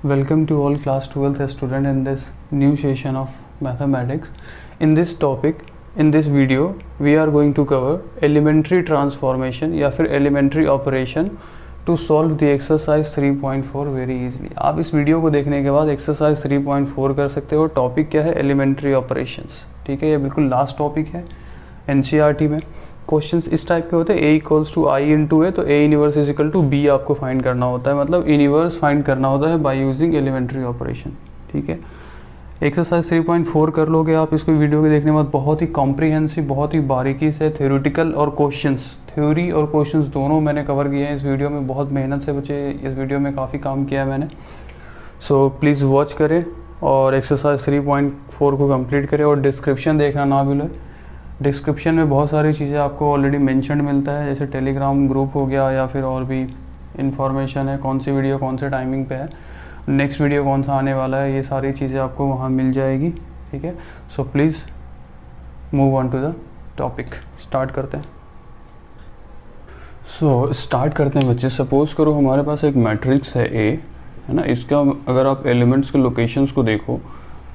Welcome to all class 12th student in this new session of mathematics. In this topic, in this video, we are going to cover elementary transformation या फिर elementary operation to solve the exercise 3.4 very easily. आप इस video को देखने के बाद exercise 3.4 कर सकते हो. टॉपिक क्या है? elementary operations. ठीक है, ये बिल्कुल लास्ट टॉपिक है NCERT में. क्वेश्चंस इस टाइप के होते हैं. A equals to I into A, तो A inverse is equal to B आपको फाइंड करना होता है. मतलब इनिवर्स फाइंड करना होता है बाय यूजिंग एलिमेंट्री ऑपरेशन. ठीक है, एक्सरसाइज 3.4 कर लोगे आप इसको वीडियो के देखने के बाद. बहुत ही कॉम्प्रिहेंसिव, बहुत ही बारीकी से थ्योरेटिकल और क्वेश्चंस, थ्योरी और क्वेश्चंस दोनों मैंने कवर किए हैं इस वीडियो में. बहुत मेहनत से बच्चे इस वीडियो में काफ़ी काम किया है मैंने. सो प्लीज़ वॉच करें और एक्सरसाइज 3.4 को कंप्लीट करें. और डिस्क्रिप्शन देखना ना भूलें. डिस्क्रिप्शन में बहुत सारी चीज़ें आपको ऑलरेडी मेंशन मिलता है, जैसे टेलीग्राम ग्रुप हो गया या फिर और भी इंफॉर्मेशन है, कौन सी वीडियो कौन से टाइमिंग पे है, नेक्स्ट वीडियो कौन सा आने वाला है, ये सारी चीज़ें आपको वहाँ मिल जाएगी. ठीक है, so please move on to the topic. Start करते हैं. सो स्टार्ट करते हैं बच्चे. सपोज़ करो हमारे पास एक मैट्रिक्स है ए, है ना. इसका अगर आप एलिमेंट्स के लोकेशंस को देखो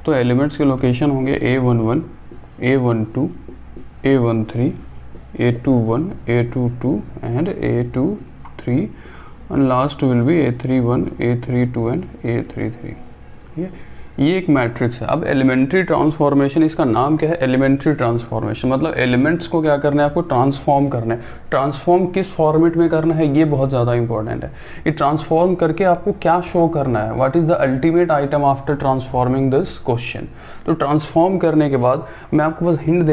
तो एलिमेंट्स के लोकेशन होंगे A11, A12, A13, A21, A22 and A23 and last will be A31, A32 and A33. ये एक मैट्रिक्स है. अब एलिमेंट्री ट्रांसफॉर्मेशन, इसका नाम क्या है? Elementary transformation. मतलब एलिमेंट्स को क्या करना है आपको? ट्रांसफॉर्म करना है. ट्रांसफॉर्म किस फॉर्मेट में करना है ये बहुत ज़्यादा इंपॉर्टेंट है. ये ट्रांसफॉर्म करके आपको क्या शो करना है? What is the ultimate item after transforming this question. तो ट्रांसफॉर्म करने के बाद मैं आपको बस हिंट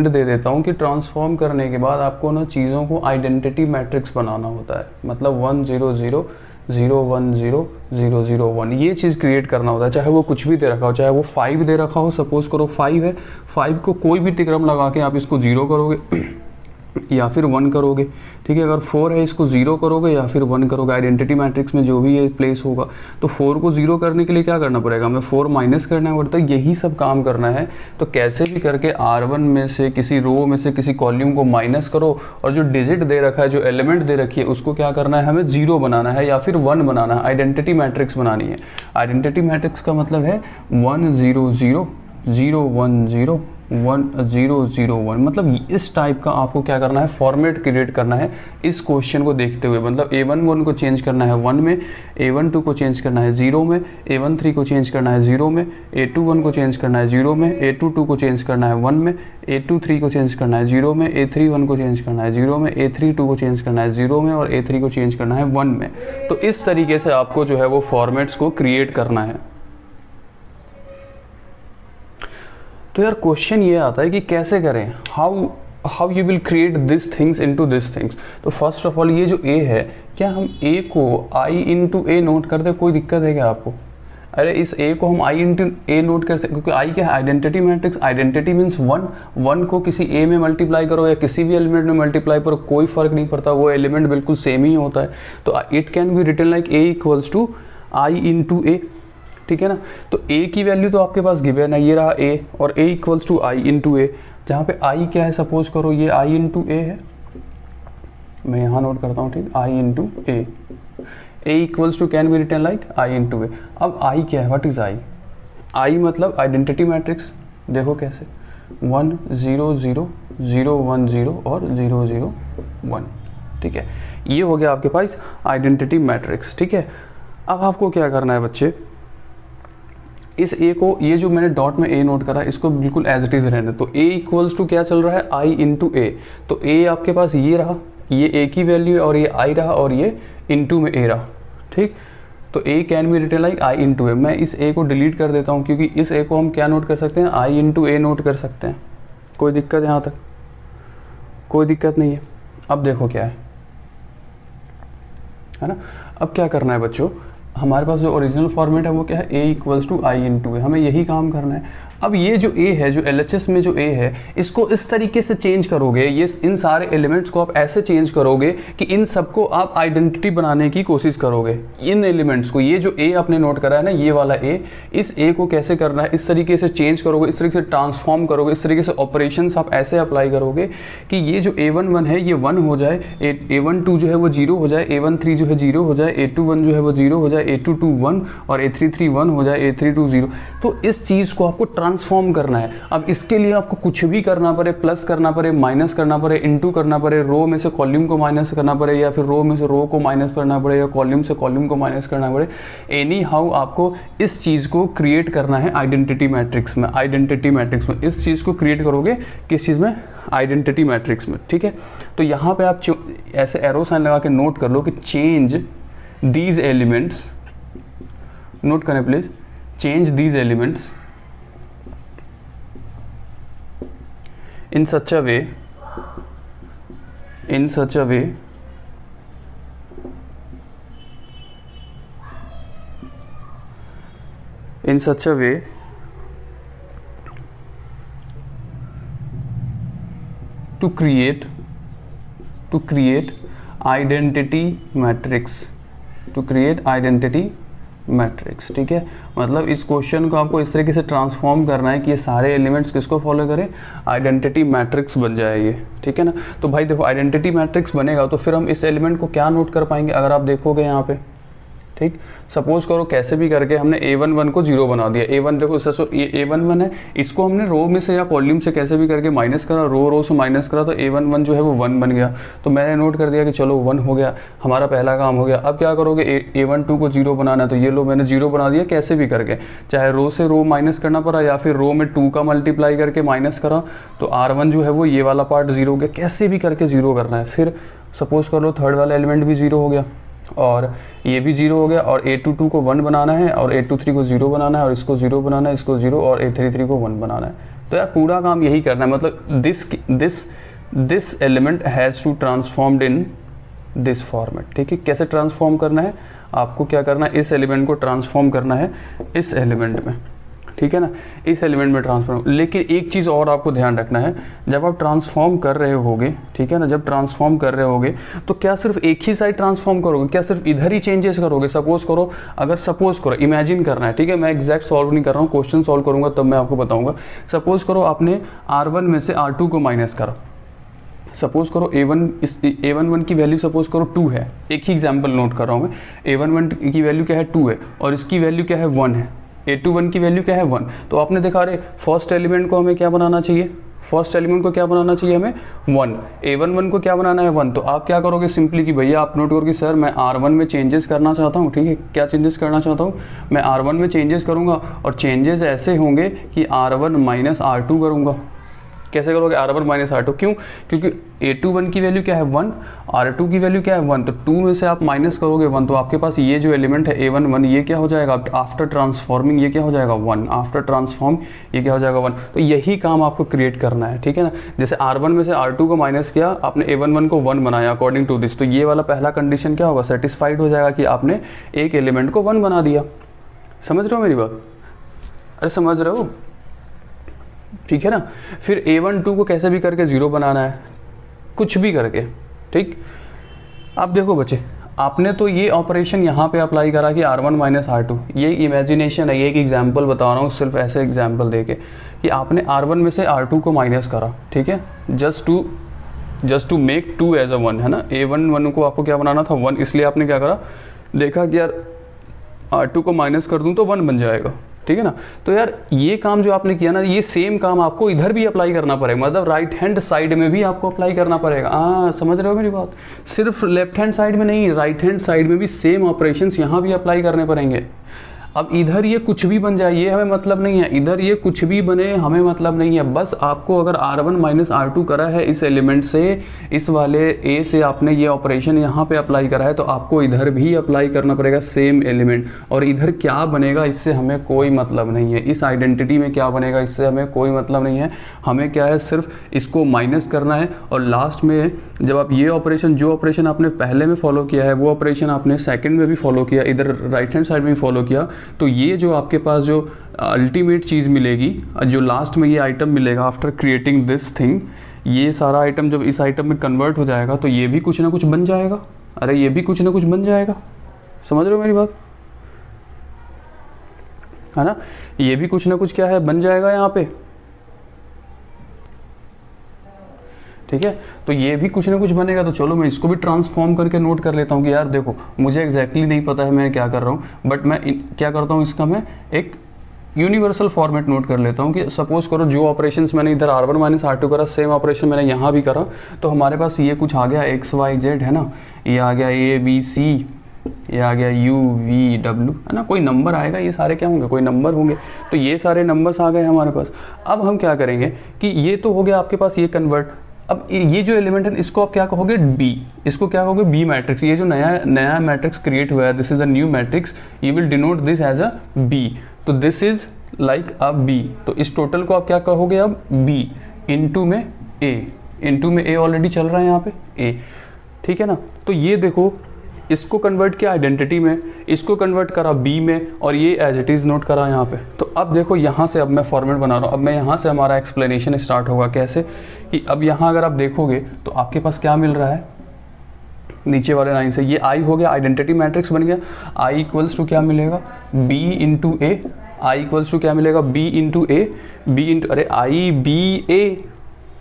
दे देता हूँ कि ट्रांसफॉर्म करने के बाद आपको ना चीज़ों को आइडेंटिटी मैट्रिक्स बनाना होता है. मतलब 1 0 0 0 1 0 0 0 1 ये चीज़ क्रिएट करना होता है. चाहे वो कुछ भी दे रखा हो, चाहे वो 5 दे रखा हो. सपोज करो 5 है, 5 को कोई भी तिक्रम लगा के आप इसको 0 करोगे या फिर 1 करोगे. ठीक है, अगर 4 है इसको 0 करोगे या फिर 1 करोगे. आइडेंटिटी मैट्रिक्स में जो भी ये प्लेस होगा. तो 4 को 0 करने के लिए क्या करना पड़ेगा? हमें 4 माइनस करना पड़ता है. यही सब काम करना है. तो कैसे भी करके R1 में से किसी रो में से किसी कॉलम को माइनस करो और जो डिजिट दे रखा है, जो एलिमेंट दे रखी है, उसको क्या करना है? हमें 0 बनाना है या फिर 1 बनाना है. आइडेंटिटी मैट्रिक्स बनानी है. आइडेंटिटी मैट्रिक्स का मतलब है 1 0 0 0 1 0 1 0 0 1. मतलब इस टाइप का आपको क्या करना है? फॉर्मेट क्रिएट करना है इस क्वेश्चन को देखते हुए. मतलब A11 को चेंज करना है 1 में, A12 को चेंज करना है 0 में, A13 को चेंज करना है 0 में, A21 को चेंज करना है 0 में, A22 को चेंज करना है 1 में, A23 को चेंज करना है 0 में, A31 को चेंज करना है 0 में, A32 को चेंज करना है 0 में और A3 को चेंज करना है 1 में. तो इस तरीके से आपको जो है वो फॉर्मेट्स को क्रिएट करना है. तो यार क्वेश्चन ये आता है कि कैसे करें, how you will create this things into this things. तो फर्स्ट ऑफ ऑल ये जो ए है, क्या हम ए को आई इंटू ए नोट कर दे? कोई दिक्कत है क्या आपको? अरे इस ए को हम आई इंटू ए नोट कर सकते, क्योंकि आई क्या है? Identity matrix. आइडेंटिटी मीन्स 1 को किसी ए में मल्टीप्लाई करो या किसी भी एलिमेंट में मल्टीप्लाई करो, कोई फर्क नहीं पड़ता, वो एलिमेंट बिल्कुल सेम ही होता है. तो it can be written like A equals to I into A. ठीक है ना. तो a की वैल्यू तो आपके पास गिवन है, ये रहा a, और a equals to I into A. जहाँ पे i क्या है? सपोज करो ये i इंटू ए है, मैं यहाँ नोट करता हूँ. ठीक, i into A. a equals to can be written like i into A. अब i क्या है? What is i? i मतलब आइडेंटिटी मैट्रिक्स. देखो कैसे, 1 0 0 0 1 0 और 0 0 1. ठीक है, ये हो गया आपके पास आइडेंटिटी मैट्रिक्स. ठीक है, अब आपको क्या करना है बच्चे? इस a को, ये जो मैंने डॉट में a नोट करा, इसको बिल्कुल एज इट इज रहने. तो a इक्वल्स टू क्या चल रहा है? i into A. तो a आपके पास ये रहा, ये a की वैल्यू है, और ये i रहा, और ये इंटू में a रहा. ठीक, तो a can be written like i into A. मैं इस a को डिलीट कर देता हूँ, क्योंकि इस a को हम क्या नोट कर सकते हैं? i इंटू ए नोट कर सकते हैं. कोई दिक्कत है यहाँ तक? कोई दिक्कत नहीं है. अब देखो क्या है ना. अब क्या करना है बच्चों? हमारे पास जो ओरिजिनल फॉर्मेट है वो क्या है? a equals to I into A. हमें यही काम करना है. अब ये जो ए है, जो LHS में जो ए है, इसको इस तरीके से चेंज करोगे, ये इन सारे एलिमेंट्स को आप ऐसे चेंज करोगे कि इन सबको आप आइडेंटिटी बनाने की कोशिश करोगे। इन एलिमेंट्स को, ये जो ए आपने नोट करा है ना, ये वाला ए, इस ए को कैसे करना है, इस तरीके से चेंज करोगे, इस तरीके से ट्रांसफॉर्म करोगे, इस तरीके से ऑपरेशंस आप ऐसे अप्लाई करोगे कि ये जो A11 है ये 1 हो जाए, A12 जो है वो 0 हो जाए, A13 जो है 0 हो जाए, A21 जो है वो 0 हो जाए, A22 1 और A33 1 हो जाए, A32 0। तो इस चीज़ को आपको ट्रांसफॉर्म करना है। अब इसके लिए आपको कुछ भी करना पड़े, प्लस करना पड़े, माइनस करना पड़े, इनटू करना पड़े, रो में से कॉलम को माइनस करना पड़े, या फिर रो में से रो को माइनस करना पड़े, या कॉलम से कॉलम को माइनस करना पड़े, एनी हाउ आपको इस चीज़ को क्रिएट करना है आइडेंटिटी मैट्रिक्स में। आइडेंटिटी मैट्रिक्स में इस चीज़ को क्रिएट करोगे, किस चीज़ में, आइडेंटिटी मैट्रिक्स में, ठीक है। तो यहाँ पे आप ऐसे एरो साइन लगा के नोट कर लो कि चेंज दीज एलिमेंट्स, नोट करें please, change these elements in such a way in such a way in such a way to create identity matrix, to create identity matrix, ठीक है। मतलब इस question को आपको इस तरीके से ट्रांसफॉर्म करना है कि ये सारे एलिमेंट्स किसको फॉलो करें, आइडेंटिटी मैट्रिक्स बन जाए ये, ठीक है ना। तो भाई देखो, आइडेंटिटी मैट्रिक्स बनेगा तो फिर हम इस एलिमेंट को क्या नोट कर पाएंगे, अगर आप देखोगे यहाँ पे, ठीक। सपोज करो कैसे भी करके हमने A11 को 0 बना दिया। A1 देखो, A11 है, इसको हमने रो में से या कॉलम से कैसे भी करके माइनस करा, रो से माइनस करा, तो A11 जो है वो 1 बन गया। तो मैंने नोट कर दिया कि चलो 1 हो गया, हमारा पहला काम हो गया। अब क्या करोगे, A12 को 0 बनाना है, तो ये लो मैंने 0 बना दिया कैसे भी करके, चाहे रो से रो माइनस करना पड़ा या फिर रो में 2 का मल्टीप्लाई करके माइनस करा, तो R1 जो है वो ये वाला पार्ट 0 हो गया, कैसे भी करके 0 करना है। फिर सपोज कर लो थर्ड वाला एलिमेंट भी 0 हो गया और ये भी 0 हो गया, और A22 को 1 बनाना है, और A23 को 0 बनाना है, और इसको 0 बनाना है, इसको 0, और A33 को 1 बनाना है। तो यार पूरा काम यही करना है। मतलब this element has to transformed in this format, ठीक है। कैसे ट्रांसफॉर्म करना है, आपको क्या करना है, इस एलिमेंट को ट्रांसफॉर्म करना है इस एलिमेंट में, ठीक है ना, इस एलिमेंट में ट्रांसफॉर्म। लेकिन एक चीज़ और आपको ध्यान रखना है, जब आप ट्रांसफॉर्म कर रहे होगे, ठीक है ना, जब ट्रांसफॉर्म कर रहे होगे तो क्या सिर्फ एक ही साइड ट्रांसफॉर्म करोगे, क्या सिर्फ इधर ही चेंजेस करोगे। सपोज करो, अगर सपोज करो, इमेजिन करना है, ठीक है, मैं एग्जैक्ट सॉल्व नहीं कर रहा हूँ, क्वेश्चन सॉल्व करूँगा तब मैं आपको बताऊँगा। सपोज करो आपने R1 में से R2 को माइनस करा, सपोज करो A11 की वैल्यू सपोज करो 2 है, एक ही एग्जाम्पल नोट कर रहा हूँ मैं। A11 की वैल्यू क्या है, 2 है, और इसकी वैल्यू क्या है, 1 है। A21 की वैल्यू क्या है, 1। तो आपने देखा, अरे फर्स्ट एलिमेंट को हमें क्या बनाना चाहिए, फर्स्ट एलिमेंट को क्या बनाना चाहिए हमें, 1। A11 को क्या बनाना है, 1। तो आप क्या करोगे, सिंपली कि भैया आप नोट करोगे, सर मैं R1 में चेंजेस करना चाहता हूँ, ठीक है, क्या चेंजेस करना चाहता हूँ, मैं R1 में चेंजेस करूँगा, और चेंजेस ऐसे होंगे कि R1 माइनस R2 करूँगा। कैसे करोगे, R1 माइनस R2, क्यों, क्योंकि A21 की वैल्यू क्या है, 1, R2 की वैल्यू क्या है, 1, तो 2 में से आप माइनस करोगे 1, तो आपके पास ये जो एलिमेंट है A11 ये क्या हो जाएगा, आफ्टर ट्रांसफॉर्मिंग ये क्या हो जाएगा, 1, आफ्टर ट्रांसफॉर्म ये क्या हो जाएगा, 1। तो यही काम आपको क्रिएट करना है, ठीक है ना। जैसे R1 में से R2 को माइनस किया, आपने A11 को 1 बनाया अकॉर्डिंग टू दिस, तो ये वाला पहला कंडीशन क्या होगा, सेटिस्फाइड हो जाएगा कि आपने एक एलिमेंट को 1 बना दिया। समझ रहे हो मेरी बात, अरे समझ रहे हो, ठीक है ना। फिर A12 को कैसे भी करके 0 बनाना है, कुछ भी करके, ठीक। अब देखो बच्चे, आपने तो ये ऑपरेशन यहाँ पे अप्लाई करा कि R1 माइनस R2, ये इमेजिनेशन है, ये एक एग्जाम्पल बता रहा हूँ, सिर्फ ऐसे एग्जाम्पल देके कि आपने R1 में से R2 को माइनस करा, ठीक है, just to make 2 as a 1, है ना। A11 को आपको क्या बनाना था, 1, इसलिए आपने क्या करा, देखा कि यार R2 को माइनस कर दूँ तो 1 बन जाएगा, ठीक है ना। तो यार ये काम जो आपने किया ना, ये सेम काम आपको इधर भी अप्लाई करना पड़ेगा, मतलब राइट हैंड साइड में भी आपको अप्लाई करना पड़ेगा। समझ रहे हो मेरी बात, सिर्फ लेफ्ट हैंड साइड में नहीं, राइट हैंड साइड में भी सेम ऑपरेशंस यहाँ भी अप्लाई करने पड़ेंगे। अब इधर ये कुछ भी बन जाए ये हमें मतलब नहीं है, इधर ये कुछ भी बने हमें मतलब नहीं है, बस आपको अगर R1 माइनस R2 करा है इस एलिमेंट से, इस वाले A से आपने ये ऑपरेशन यहाँ पे अप्लाई करा है, तो आपको इधर भी अप्लाई करना पड़ेगा सेम एलिमेंट। और इधर क्या बनेगा इससे हमें कोई मतलब नहीं है, इस आइडेंटिटी में क्या बनेगा इससे हमें कोई मतलब नहीं है। हमें क्या है, सिर्फ इसको माइनस करना है, और लास्ट में जब आप ये ऑपरेशन, जो ऑपरेशन आपने पहले में फॉलो किया है वो ऑपरेशन आपने सेकेंड में भी फॉलो किया, इधर राइट हैंड साइड में भी फॉलो किया, तो ये जो आपके पास जो अल्टीमेट चीज़ मिलेगी, जो लास्ट में ये आइटम मिलेगा आफ्टर क्रिएटिंग दिस थिंग, ये सारा आइटम जब इस आइटम में कन्वर्ट हो जाएगा तो ये भी कुछ ना कुछ बन जाएगा। अरे ये भी कुछ ना कुछ बन जाएगा, समझ रहे हो मेरी बात, है ना। ये भी कुछ ना कुछ क्या है, बन जाएगा यहाँ पे, ठीक है। तो ये भी कुछ ना कुछ बनेगा। तो चलो मैं इसको भी ट्रांसफॉर्म करके नोट कर लेता हूँ कि यार देखो मुझे एग्जैक्टली नहीं पता है मैं क्या कर रहा हूँ, बट मैं क्या करता हूँ, इसका मैं एक यूनिवर्सल फॉर्मेट नोट कर लेता हूँ कि सपोज करो जो ऑपरेशंस मैंने इधर R1 माइनस R2 करा, सेम ऑपरेशन मैंने यहाँ भी करा, तो हमारे पास ये कुछ आ गया x y z, है ना, ये आ गया a b c, ये आ गया u v w, है ना, कोई नंबर आएगा, ये सारे क्या होंगे, कोई नंबर होंगे। तो ये सारे नंबर्स आ गए हमारे पास। अब हम क्या करेंगे कि ये तो हो गया आपके पास ये कन्वर्ट। अब ये जो एलिमेंट है इसको आप क्या कहोगे, b, इसको क्या कहोगे, b मैट्रिक्स। ये जो नया मैट्रिक्स क्रिएट हुआ है, this is a new matrix, you will denote this as a b। तो this is like a b। तो इस टोटल को आप क्या कहोगे अब, b इनटू में a, इनटू में a ऑलरेडी चल रहा है यहाँ पे a, ठीक है ना। तो ये देखो इसको कन्वर्ट किया आइडेंटिटी में, इसको कन्वर्ट करा b में, और ये एज इट इज़ नोट करा यहाँ पे। तो अब देखो यहाँ से अब मैं फॉर्मेट बना रहा हूँ। अब मैं यहाँ से हमारा एक्सप्लेनेशन स्टार्ट होगा कैसे कि अब यहाँ अगर आप देखोगे तो आपके पास क्या मिल रहा है नीचे वाले लाइन से, ये i हो गया, आइडेंटिटी मैट्रिक्स बन गया। i इक्वल्स टू क्या मिलेगा, b into A, i equals to क्या मिलेगा, b into A, b into, अरे i b a,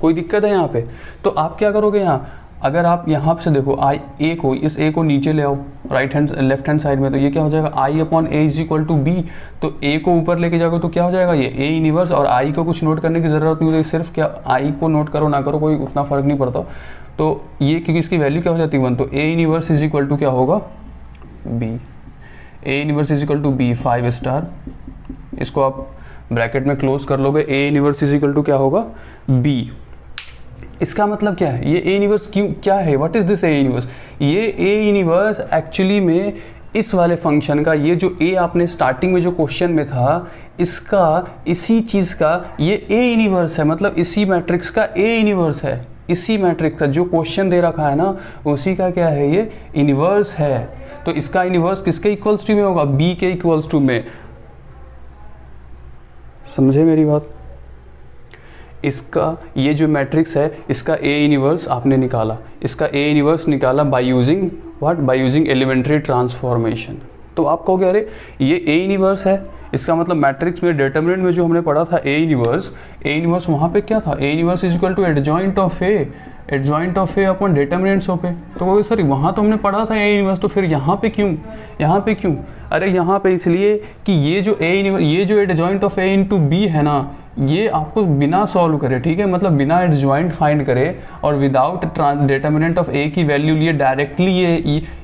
कोई दिक्कत है यहाँ पे। तो आप क्या करोगे यहाँ, अगर आप यहाँ से देखो i a को, इस a को नीचे ले आओ लेफ्ट हैंड साइड में, तो ये क्या हो जाएगा, i upon a is equal to b। तो a को ऊपर लेके जाओगे तो क्या हो जाएगा, ये a इनवर्स, और i को कुछ नोट करने की ज़रूरत नहीं होती, सिर्फ क्या i को नोट करो ना करो कोई उतना फ़र्क नहीं पड़ता। तो ये क्योंकि इसकी वैल्यू क्या हो जाती है 1, तो a inverse is equal to क्या होगा, b, a inverse is equal to b 5 star, इसको आप ब्रैकेट में क्लोज कर लोगे, a inverse is equal to क्या होगा, b। इसका मतलब क्या है, ये a इनवर्स क्यों क्या है, what is this a inverse, ये a इनवर्स एक्चुअली में इस वाले फंक्शन का, ये जो a आपने स्टार्टिंग में जो क्वेश्चन में था इसका, इसी चीज़ का ये a इनवर्स है, मतलब इसी मैट्रिक्स का a इनवर्स है, इसी मैट्रिक्स का जो क्वेश्चन दे रखा है ना उसी का क्या है, ये इनवर्स है। तो इसका इनवर्स किसके इक्वल्स टू में होगा, b के इक्वल्स टू में। समझे मेरी बात, इसका ये जो मैट्रिक्स है इसका a इनवर्स आपने निकाला, इसका a इनवर्स निकाला by using what, by using elementary transformation. तो आप कहोगे अरे ये a इनवर्स है, इसका मतलब मैट्रिक्स में डिटरमिनेंट में जो हमने पढ़ा था a इनवर्स वहाँ पे क्या था, a inverse is equal to adjoint of a upon determinants of a। तो कहोगे सर वहाँ तो हमने पढ़ा था a इनवर्स, तो फिर यहाँ पे क्यों, अरे यहाँ पे इसलिए कि ये जो a इनवर्स, ये जो adjoint of a into b है ना, ये आपको बिना सॉल्व करे, ठीक है, मतलब बिना एडजॉइंट फाइंड करे और विदाउट डिटरमिनेंट ऑफ a की वैल्यू लिए डायरेक्टली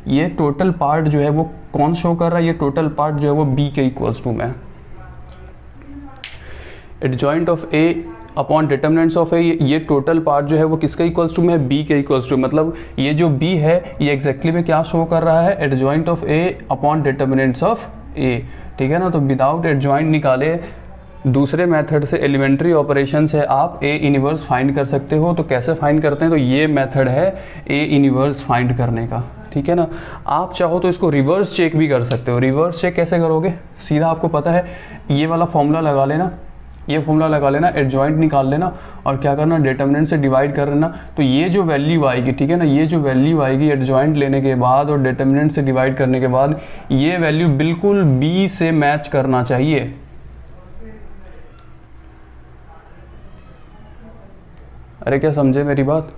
ये टोटल पार्ट जो है वो कौन शो कर रहा है, ये टोटल पार्ट जो है वो b के इक्वल्स टू में, adjoint of a upon determinants of a, ये टोटल पार्ट जो है वो किसके इक्वल्स टू में है, b के इक्वल्स टू। मतलब ये जो b है ये एग्जैक्टली में क्या शो कर रहा है, adjoint of a upon determinants of a, ठीक है ना। तो विदाउट एडजॉइंट निकाले दूसरे मेथड से, एलिमेंट्री ऑपरेशन से आप a इनवर्स फाइंड कर सकते हो। तो कैसे फाइंड करते हैं, तो ये मेथड है a इनवर्स फाइंड करने का, ठीक है ना। आप चाहो तो इसको रिवर्स चेक भी कर सकते हो। रिवर्स चेक कैसे करोगे, सीधा आपको पता है ये वाला फॉर्मूला लगा लेना, ये फॉर्मूला लगा लेना, एडजॉइंट निकाल लेना और क्या करना, डिटरमिनेंट से डिवाइड कर लेना। तो ये जो वैल्यू आएगी, ठीक है ना, ये जो वैल्यू आएगी एडजॉइंट लेने के बाद और डिटरमिनेंट से डिवाइड करने के बाद, ये वैल्यू बिल्कुल b से मैच करना चाहिए। अरे क्या समझे मेरी बात,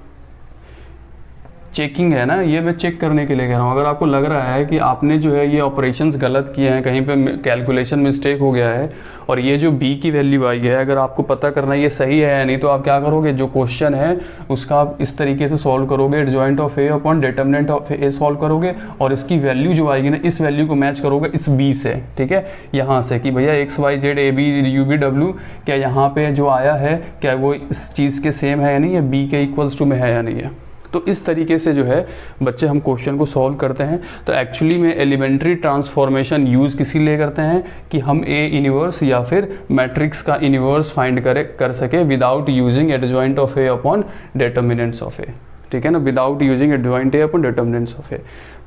चेकिंग है ना, ये मैं चेक करने के लिए कह रहा हूँ। अगर आपको लग रहा है कि आपने जो है ये ऑपरेशंस गलत किए हैं, कहीं पे कैलकुलेशन मिस्टेक हो गया है और ये जो b की वैल्यू आई है, अगर आपको पता करना है ये सही है या नहीं, तो आप क्या करोगे, जो क्वेश्चन है उसका आप इस तरीके से सॉल्व करोगे, adjoint of a upon determinant of a solve करोगे और इसकी वैल्यू जो आएगी ना, इस वैल्यू को मैच करोगे इस b से, ठीक है, यहाँ से कि भैया x y z a b u v w क्या यहाँ पे जो आया है क्या वो इस चीज़ के सेम है या नहीं, या b के इक्वल्स टू में है या नहीं है। तो इस तरीके से जो है बच्चे हम क्वेश्चन को सॉल्व करते हैं। तो एक्चुअली में एलिमेंट्री ट्रांसफॉर्मेशन यूज़ किसी लिए करते हैं कि हम a इनवर्स या फिर मैट्रिक्स का इनवर्स फाइंड कर सके without using adjoint of a upon determinants of a, ठीक है ना, without using adjoint a upon determinants of a।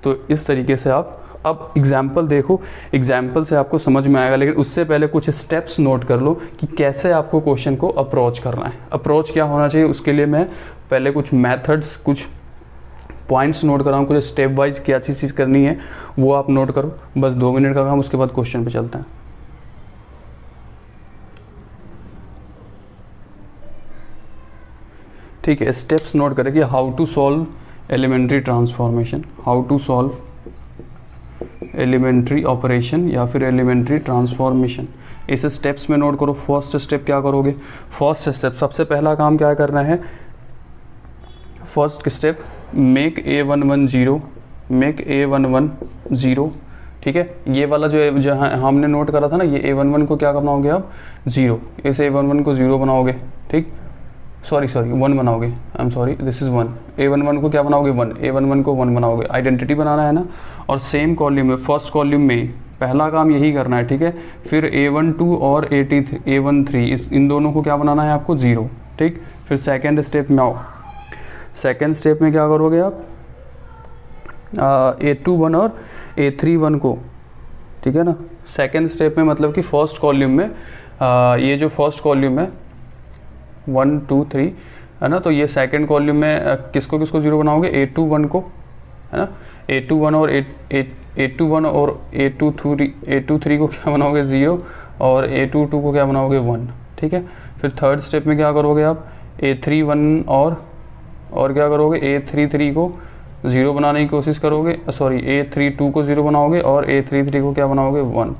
तो इस तरीके से आप अब एग्जाम्पल देखो, एग्जाम्पल से आपको समझ में आएगा, लेकिन उससे पहले कुछ स्टेप्स नोट कर लो कि कैसे आपको क्वेश्चन को अप्रोच करना है। अप्रोच क्या होना चाहिए, उसके लिए मैं पहले कुछ मेथड्स, कुछ पॉइंट्स नोट कराऊँ, कुछ स्टेप वाइज क्या चीज़ करनी है वो आप नोट करो। बस 2 मिनट का काम, उसके बाद क्वेश्चन पे चलते हैं। ठीक है, स्टेप्स नोट करें कि how to solve elementary transformation, how to solve elementary operation या फिर एलिमेंट्री ट्रांसफॉर्मेशन। इस स्टेप्स में नोट करो। फर्स्ट स्टेप क्या करोगे, फर्स्ट स्टेप सबसे पहला काम क्या करना है, first step make A11 0, make A11 0। ठीक है, ये वाला जो जहाँ हमने नोट करा था ना, ये A11 को क्या बनाओगे आप 0, इस A11 को 0 बनाओगे। ठीक, सॉरी 1 बनाओगे, I am sorry, this is 1। A11 को क्या बनाओगे 1, A11 को 1 बनाओगे। आइडेंटिटी बनाना है ना, और सेम कॉलम में, फर्स्ट कॉलम में ही पहला काम यही करना है। ठीक है, फिर A12 और A13 इन दोनों को क्या बनाना है आपको 0। ठीक, फिर सेकेंड स्टेप में आओ। सेकेंड स्टेप में क्या करोगे आप, A21 और A31 को, ठीक है ना। सेकेंड स्टेप में मतलब कि फर्स्ट कॉलम में ये जो फर्स्ट कॉलम है 1 2 3 है ना, तो ये सेकेंड कॉलम में किसको किसको 0 बनाओगे, A21 को, है ना। A21 और A21 और A23 को क्या बनाओगे 0, और A22 को क्या बनाओगे 1। ठीक है, फिर थर्ड स्टेप में क्या करोगे आप, A31 और क्या करोगे, A33 को 0 बनाने की कोशिश करोगे, सॉरी A32 को 0 बनाओगे, और A33 को क्या बनाओगे 1।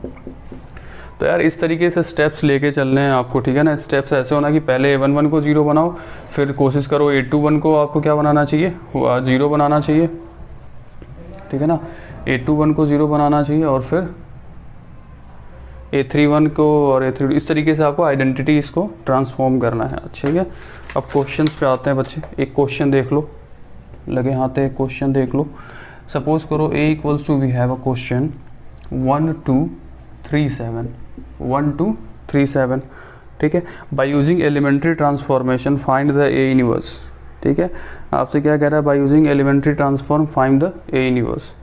तो यार इस तरीके से स्टेप्स लेके चलने हैं आपको। ठीक है ना, स्टेप्स ऐसे होना कि पहले A11 को 0 बनाओ, फिर कोशिश करो A21 को आपको क्या बनाना चाहिए, 0 बनाना चाहिए। ठीक है ना, A21 को 0 बनाना चाहिए, और फिर A31 को और A32, इस तरीके से आपको आइडेंटिटी इसको ट्रांसफॉर्म करना है। ठीक है, अब क्वेश्चंस पे आते हैं बच्चे। एक क्वेश्चन देख लो, लगे हाथ एक क्वेश्चन देख लो। सपोज करो A equals to, we have a question 1 2 3 7, 1 2 3 7। ठीक है, by using elementary transformation find the A inverse. ठीक है, आपसे क्या कह रहा है, by using elementary transform find the A inverse.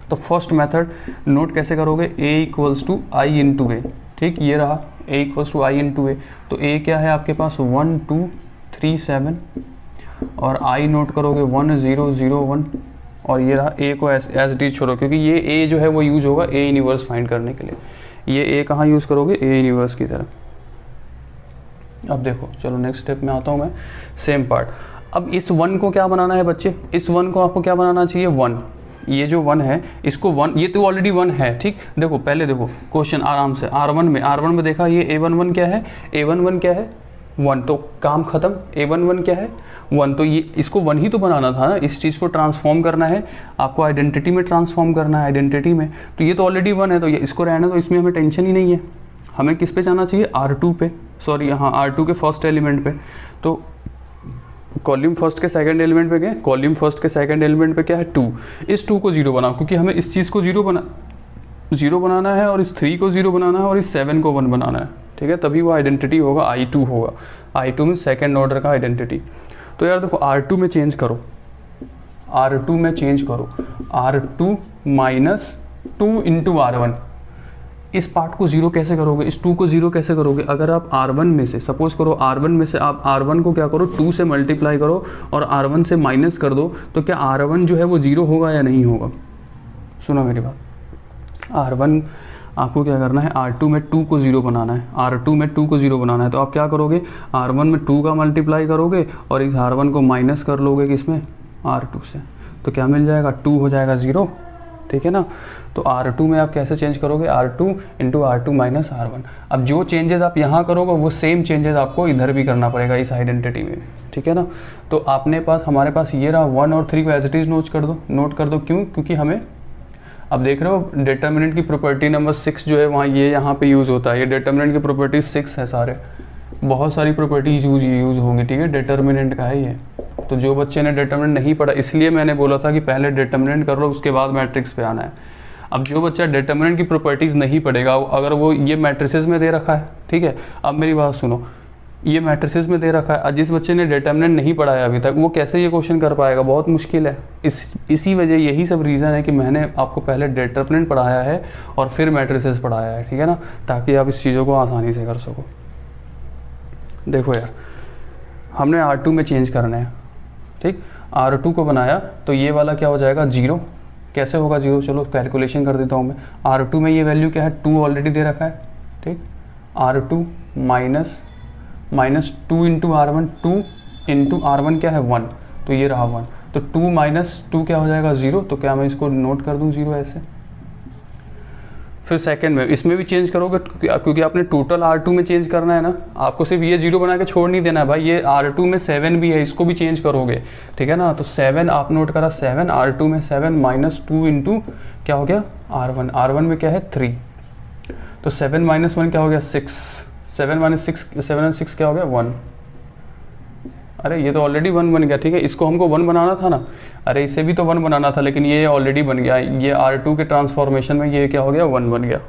तो फर्स्ट मेथड नोट कैसे करोगे, A equals to I into A। ठीक, ये रहा A equals to I into A। तो A क्या है आपके पास 1 2 3 7, और I नोट करोगे 1 0 0 1, और ये रहा A को एज इट इज छोड़ो, क्योंकि ये A जो है वो यूज होगा A इनवर्स फाइंड करने के लिए। ये A कहाँ यूज करोगे, A इनवर्स की तरह। अब देखो, चलो नेक्स्ट स्टेप में आता हूँ मैं, सेम पार्ट। अब इस 1 को क्या बनाना है बच्चे, इस 1 को आपको क्या बनाना चाहिए 1। ये जो 1 है इसको 1, ये तो ऑलरेडी 1 है। ठीक, देखो पहले देखो क्वेश्चन आराम से, R1 में देखा, ये A11 क्या है, A11 क्या है 1, तो काम खत्म। A11 क्या है 1, तो ये इसको 1 ही तो बनाना था ना, इस चीज़ को ट्रांसफॉर्म करना है आपको, आइडेंटिटी में ट्रांसफॉर्म करना है, आइडेंटिटी में। तो ये तो ऑलरेडी 1 है, तो ये इसको रहना, तो इसमें हमें टेंशन ही नहीं है। हमें किस पे जाना चाहिए, R2 पे, सॉरी यहाँ R2 के फर्स्ट एलिमेंट पे। तो कॉलम फर्स्ट के सेकंड एलिमेंट पे गए, कॉलम फर्स्ट के सेकंड एलिमेंट पे क्या है 2, इस 2 को 0 बनाओ, क्योंकि हमें इस चीज़ को 0 बनाना है, और इस 3 को 0 बनाना है, और इस 7 को 1 बनाना है। ठीक है, तभी वो आइडेंटिटी होगा I2 होगा। I2 में सेकंड ऑर्डर का आइडेंटिटी। तो यार देखो R2 में चेंज करो, R2 में चेंज करो, R2 माइनस 2 इंटू R1। इस पार्ट को 0 कैसे करोगे, इस 2 को 0 कैसे करोगे, अगर आप R1 में से, सपोज करो R1 में से आप R1 को क्या करो 2 से मल्टीप्लाई करो, और R1 से माइनस कर दो, तो क्या R1 जो है वो 0 होगा या नहीं होगा। सुनो मेरी बात, R1 आपको क्या करना है, R2 में 2 को 0 बनाना है, R2 में 2 को 0 बनाना है। तो आप क्या करोगे, R1 में 2 का मल्टीप्लाई करोगे, और इस R1 को माइनस कर लोगे किसमें, R2 से, तो क्या मिल जाएगा 2 हो जाएगा 0। ठीक है ना, तो R2 में आप कैसे चेंज करोगे, R2 into R2 minus R1। अब जो चेंजेस आप यहाँ करोगे वो सेम चेंजेस आपको इधर भी करना पड़ेगा इस आइडेंटिटी में। ठीक है ना, तो आपने पास, हमारे पास ये रहा 1 और 3 को एज इट इज नोट कर दो। क्यों, क्योंकि हमें, अब देख रहे हो डिटर्मिनेंट की प्रॉपर्टी नंबर 6 जो है वहाँ ये यहाँ पे यूज़ होता है। ये डिटर्मिनेंट की प्रॉपर्टी 6 है, सारे बहुत सारी प्रॉपर्टीज यूज होंगी। ठीक है, डिटर्मिनेंट का है ये। तो जो बच्चे ने डिटर्मिनेंट नहीं पढ़ा, इसलिए मैंने बोला था कि पहले डिटर्मिनेंट कर लो, उसके बाद मैट्रिक्स पे आना है। अब जो बच्चा डिटर्मिनेंट की प्रॉपर्टीज़ नहीं पढ़ेगा, अगर वो ये मैट्रिसेस में दे रखा है, ठीक है, अब मेरी बात सुनो, ये मैट्रिसेस में दे रखा है। जिस बच्चे ने डिटर्मिनेंट नहीं पढ़ाया अभी तक वो कैसे ये क्वेश्चन कर पाएगा, बहुत मुश्किल है। इसी वजह, यही सब रीज़न है कि मैंने आपको पहले डिटर्मिनेंट पढ़ाया है और फिर मैट्रिसेस पढ़ाया है, ठीक है ना, ताकि आप इस चीज़ों को आसानी से कर सको। देखो यार, हमने R2 में चेंज करना है, ठीक। R2 को बनाया तो ये वाला क्या हो जाएगा 0। कैसे होगा 0, चलो कैलकुलेशन कर देता हूँ मैं। R2 में ये वैल्यू क्या है 2 ऑलरेडी दे रखा है, ठीक। R2 minus 2 into R1, 2 into R1 क्या है 1, तो ये रहा 1। तो 2 माइनस 2 क्या हो जाएगा 0। तो क्या मैं इसको नोट कर दूँ 0 ऐसे। फिर सेकंड में इसमें भी चेंज करोगे क्योंकि आपने टोटल R2 में चेंज करना है ना, आपको सिर्फ ये 0 बना के छोड़ नहीं देना है भाई। ये R2 में 7 भी है, इसको भी चेंज करोगे, ठीक है ना। तो 7 आप नोट करा, 7 R2 में 7 माइनस 2 इंटू क्या हो गया R1, R1 में क्या है 3। तो 7 माइनस 1 क्या हो गया 6, 7 माइनस 6, 7 और 6 क्या हो गया 1। अरे ये तो ऑलरेडी 1 बन गया, ठीक है। इसको हमको 1 बनाना था ना, अरे इसे भी तो 1 बनाना था, लेकिन ये ऑलरेडी बन गया। ये R2 के ट्रांसफॉर्मेशन में ये क्या हो गया 1 बन गया।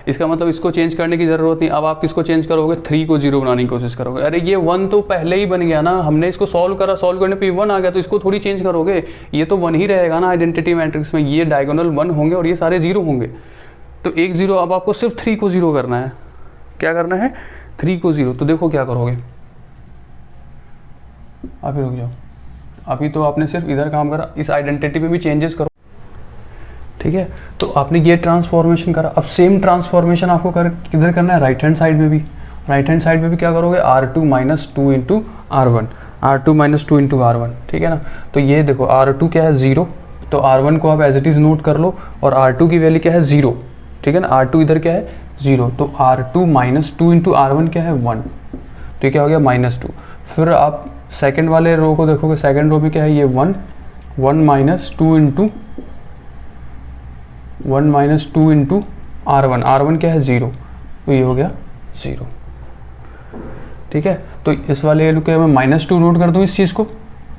इसका मतलब इसको चेंज करने की ज़रूरत नहीं। अब आप किसको चेंज करोगे, 3 को 0 बनाने की कोशिश करोगे। अरे ये 1 तो पहले ही बन गया ना, हमने इसको सॉल्व करा, सॉल्व करने पे 1 आ गया, तो इसको थोड़ी चेंज करोगे। ये तो 1 ही रहेगा ना आइडेंटिटी मैट्रिक्स में, ये डायगोनल 1 होंगे और ये सारे 0 होंगे। तो एक 0, अब आपको सिर्फ 3 को 0 करना है। क्या करना है 3 को 0। तो देखो क्या करोगे, अभी रुक जाओ, अभी तो आपने सिर्फ इधर काम करा, इस आइडेंटिटी में भी चेंजेस करो, ठीक है। तो आपने ये ट्रांसफॉर्मेशन करा। अब सेम ट्रांसफॉर्मेशन आपको किधर करना है, राइट हैंड साइड में भी। राइट हैंड साइड में भी क्या करोगे, R2 minus 2 into R1, R2 minus 2 into R1, ठीक है ना। तो ये देखो R2 क्या है 0, तो R1 को आप एज इट इज़ नोट कर लो, और R2 की वैल्यू क्या है 0, ठीक है ना। R2 इधर क्या है 0, तो R2 माइनस 2 इंटू R1 क्या है 1, तो ये क्या हो गया -2। फिर आप सेकंड वाले रो को देखोगे, सेकंड रो में क्या है ये 1 minus 2 into 1 minus 2 into R1, R1 क्या है 0, तो ये हो गया 0, ठीक है। तो इस वाले क्या मैं -2 नोट कर दूँ इस चीज़ को,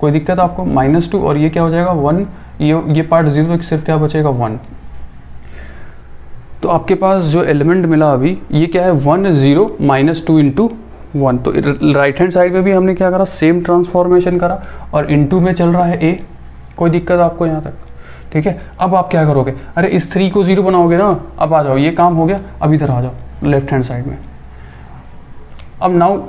कोई दिक्कत आपको, -2, और ये क्या हो जाएगा 1, ये पार्ट 0, तो सिर्फ क्या बचेगा 1। तो आपके पास जो एलिमेंट मिला अभी ये क्या है 1 0 माइनस 2 इंटू 1। तो राइट हैंड साइड में भी हमने क्या करा, सेम ट्रांसफॉर्मेशन करा, और इनटू में चल रहा है a, कोई दिक्कत आपको यहाँ तक, ठीक है। अब आप क्या करोगे, अरे इस 3 को 0 बनाओगे ना। अब आ जाओ, ये काम हो गया, अब इधर आ जाओ लेफ्ट हैंड साइड में। अब नाउ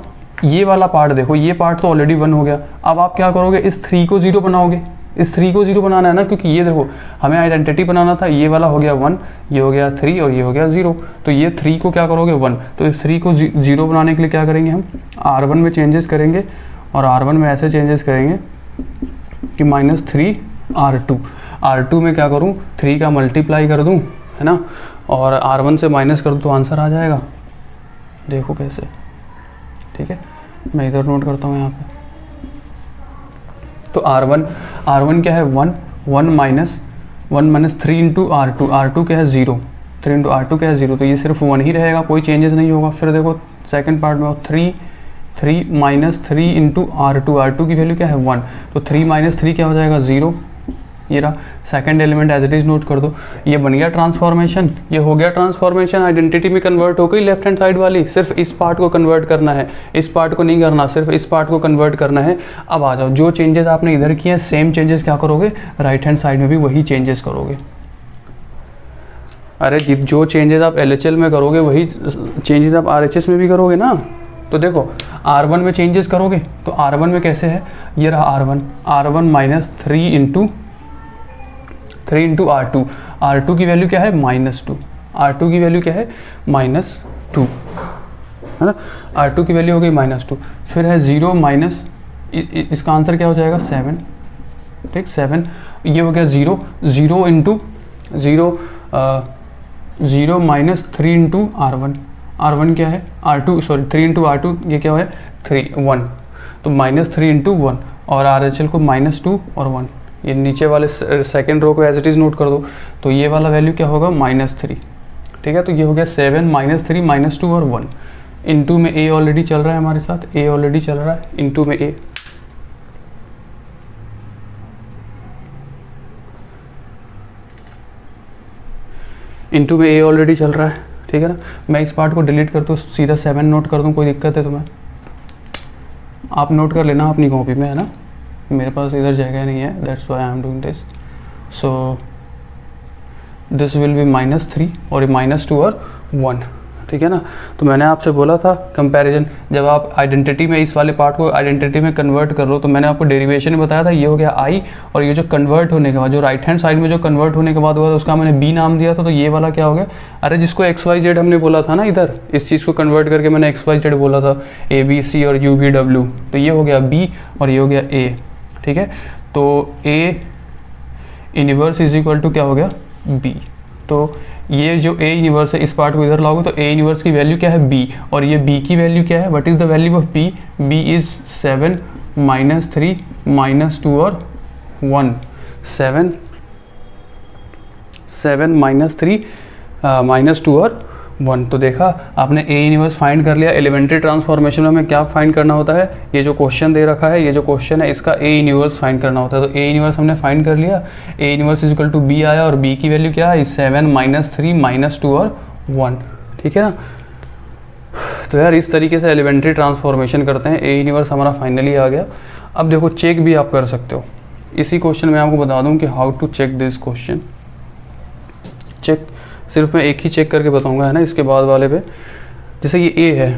ये वाला पार्ट देखो, ये पार्ट तो ऑलरेडी 1 हो गया। अब आप क्या करोगे, इस 3 को 0 बनाओगे। इस 3 को 0 बनाना है ना, क्योंकि ये देखो हमें आइडेंटिटी बनाना था। ये वाला हो गया 1, ये हो गया 3 और ये हो गया 0। तो ये 3 को क्या करोगे 1, तो इस 3 को 0 बनाने के लिए क्या करेंगे हम, R1 में चेंजेस करेंगे, और R1 में ऐसे चेंजेस करेंगे कि -3 R2 में क्या करूँ 3 का मल्टीप्लाई कर दूँ, है ना, और R1 से माइनस कर दूँ तो आंसर आ जाएगा। देखो कैसे, ठीक है। मैं इधर नोट करता हूँ यहाँ पे। तो R1 क्या है 1 माइनस 3 इंटू R2 क्या है 0, 3 इंटू R2 क्या है 0, तो ये सिर्फ 1 ही रहेगा, कोई चेंजेस नहीं होगा। फिर देखो सेकंड पार्ट में 3 माइनस 3 इंटू R2 की वैल्यू क्या है 1, तो 3 माइनस 3 क्या हो जाएगा 0। ये रहा second element, as it is note कर दो। ये बन गया ट्रांसफॉर्मेशन, ये हो गया ट्रांसफॉर्मेशन, आइडेंटिटी में कन्वर्ट हो गई लेफ्ट हैंड साइड वाली। सिर्फ इस पार्ट को कन्वर्ट करना है, इस पार्ट को नहीं करना, सिर्फ इस पार्ट को कन्वर्ट करना है। अब आ जाओ, जो चेंजेस आपने इधर किए हैं सेम चेंजेस क्या करोगे, राइट हैंड साइड में भी वही चेंजेस करोगे। अरे जो चेंजेस आप LHL में करोगे वही चेंजेस आप RHS में भी करोगे ना। तो देखो R1 में चेंजेस करोगे, तो R1 में कैसे है, ये रहा R1 माइनस 3 इंटू R2 की वैल्यू क्या है -2, R2 की वैल्यू क्या है -2, है ना। R2 की वैल्यू हो गई -2। फिर है 0 माइनस, इसका आंसर क्या हो जाएगा 7, ठीक 7। ये हो गया 0 इंटू 0 माइनस 3 इंटू R1 क्या है 3 इंटू R2, ये क्या है 1, तो -3 इंटू 1, और RHL को -2 और 1। ये नीचे वाले सेकंड रो को एज इट इज़ नोट कर दो। तो ये वाला वैल्यू क्या होगा -3, ठीक है। तो ये हो गया 7 -3 -2 और 1। इनटू में a ऑलरेडी चल रहा है हमारे साथ, a ऑलरेडी चल रहा है, इनटू में a, इनटू में a ऑलरेडी चल रहा है, ठीक है ना। मैं इस पार्ट को डिलीट कर दूँ, सीधा 7 नोट कर दूँ, कोई दिक्कत है तुम्हें? आप नोट कर लेना अपनी कॉपी में, है ना, मेरे पास इधर जगह नहीं है, that's why I am doing this. So this will be -3 और -2 और 1, ठीक है ना। तो मैंने आपसे बोला था कंपैरिजन, जब आप आइडेंटिटी में इस वाले पार्ट को आइडेंटिटी में कन्वर्ट कर लो, तो मैंने आपको डेरिवेशन में बताया था, ये हो गया आई, और ये जो कन्वर्ट होने के बाद, जो राइट हैंड साइड में जो कन्वर्ट होने के बाद हुआ था उसका मैंने बी नाम दिया था, तो ये वाला क्या हो गया, अरे जिसको XYZ हमने बोला था ना, इधर इस चीज़ को कन्वर्ट करके मैंने XYZ बोला था, ABC और UVW, तो ये हो गया बी और ये हो गया ए, ठीक है। तो A inverse is equal to क्या हो गया, बी। तो ये जो A इनिवर्स है, इस पार्ट को इधर लाओगे तो A इनिवर्स की वैल्यू क्या है, B, और ये B की वैल्यू क्या है, what is the value of B, B is 7 -3 -2 और 1, 7 -3 -2 और 1। तो देखा आपने A इनिवर्स फाइंड कर लिया। एलिमेंट्री ट्रांसफॉर्मेशन में हमें क्या फाइंड करना होता है, ये जो क्वेश्चन दे रखा है, ये जो क्वेश्चन है इसका A इनिवर्स फाइंड करना होता है। तो A इनिवर्स हमने फाइंड कर लिया, A inverse is equal to B आया, और B की वैल्यू क्या है, 7 -3 -2 और 1, ठीक है ना। तो यार इस तरीके से एलिमेंट्री ट्रांसफॉर्मेशन करते हैं। A इनिवर्स हमारा फाइनली आ गया। अब देखो चेक भी आप कर सकते हो। इसी क्वेश्चन में आपको बता दूँ कि how to check this question. Check सिर्फ मैं एक ही चेक करके बताऊंगा, है ना, इसके बाद वाले पे। जैसे ये A है,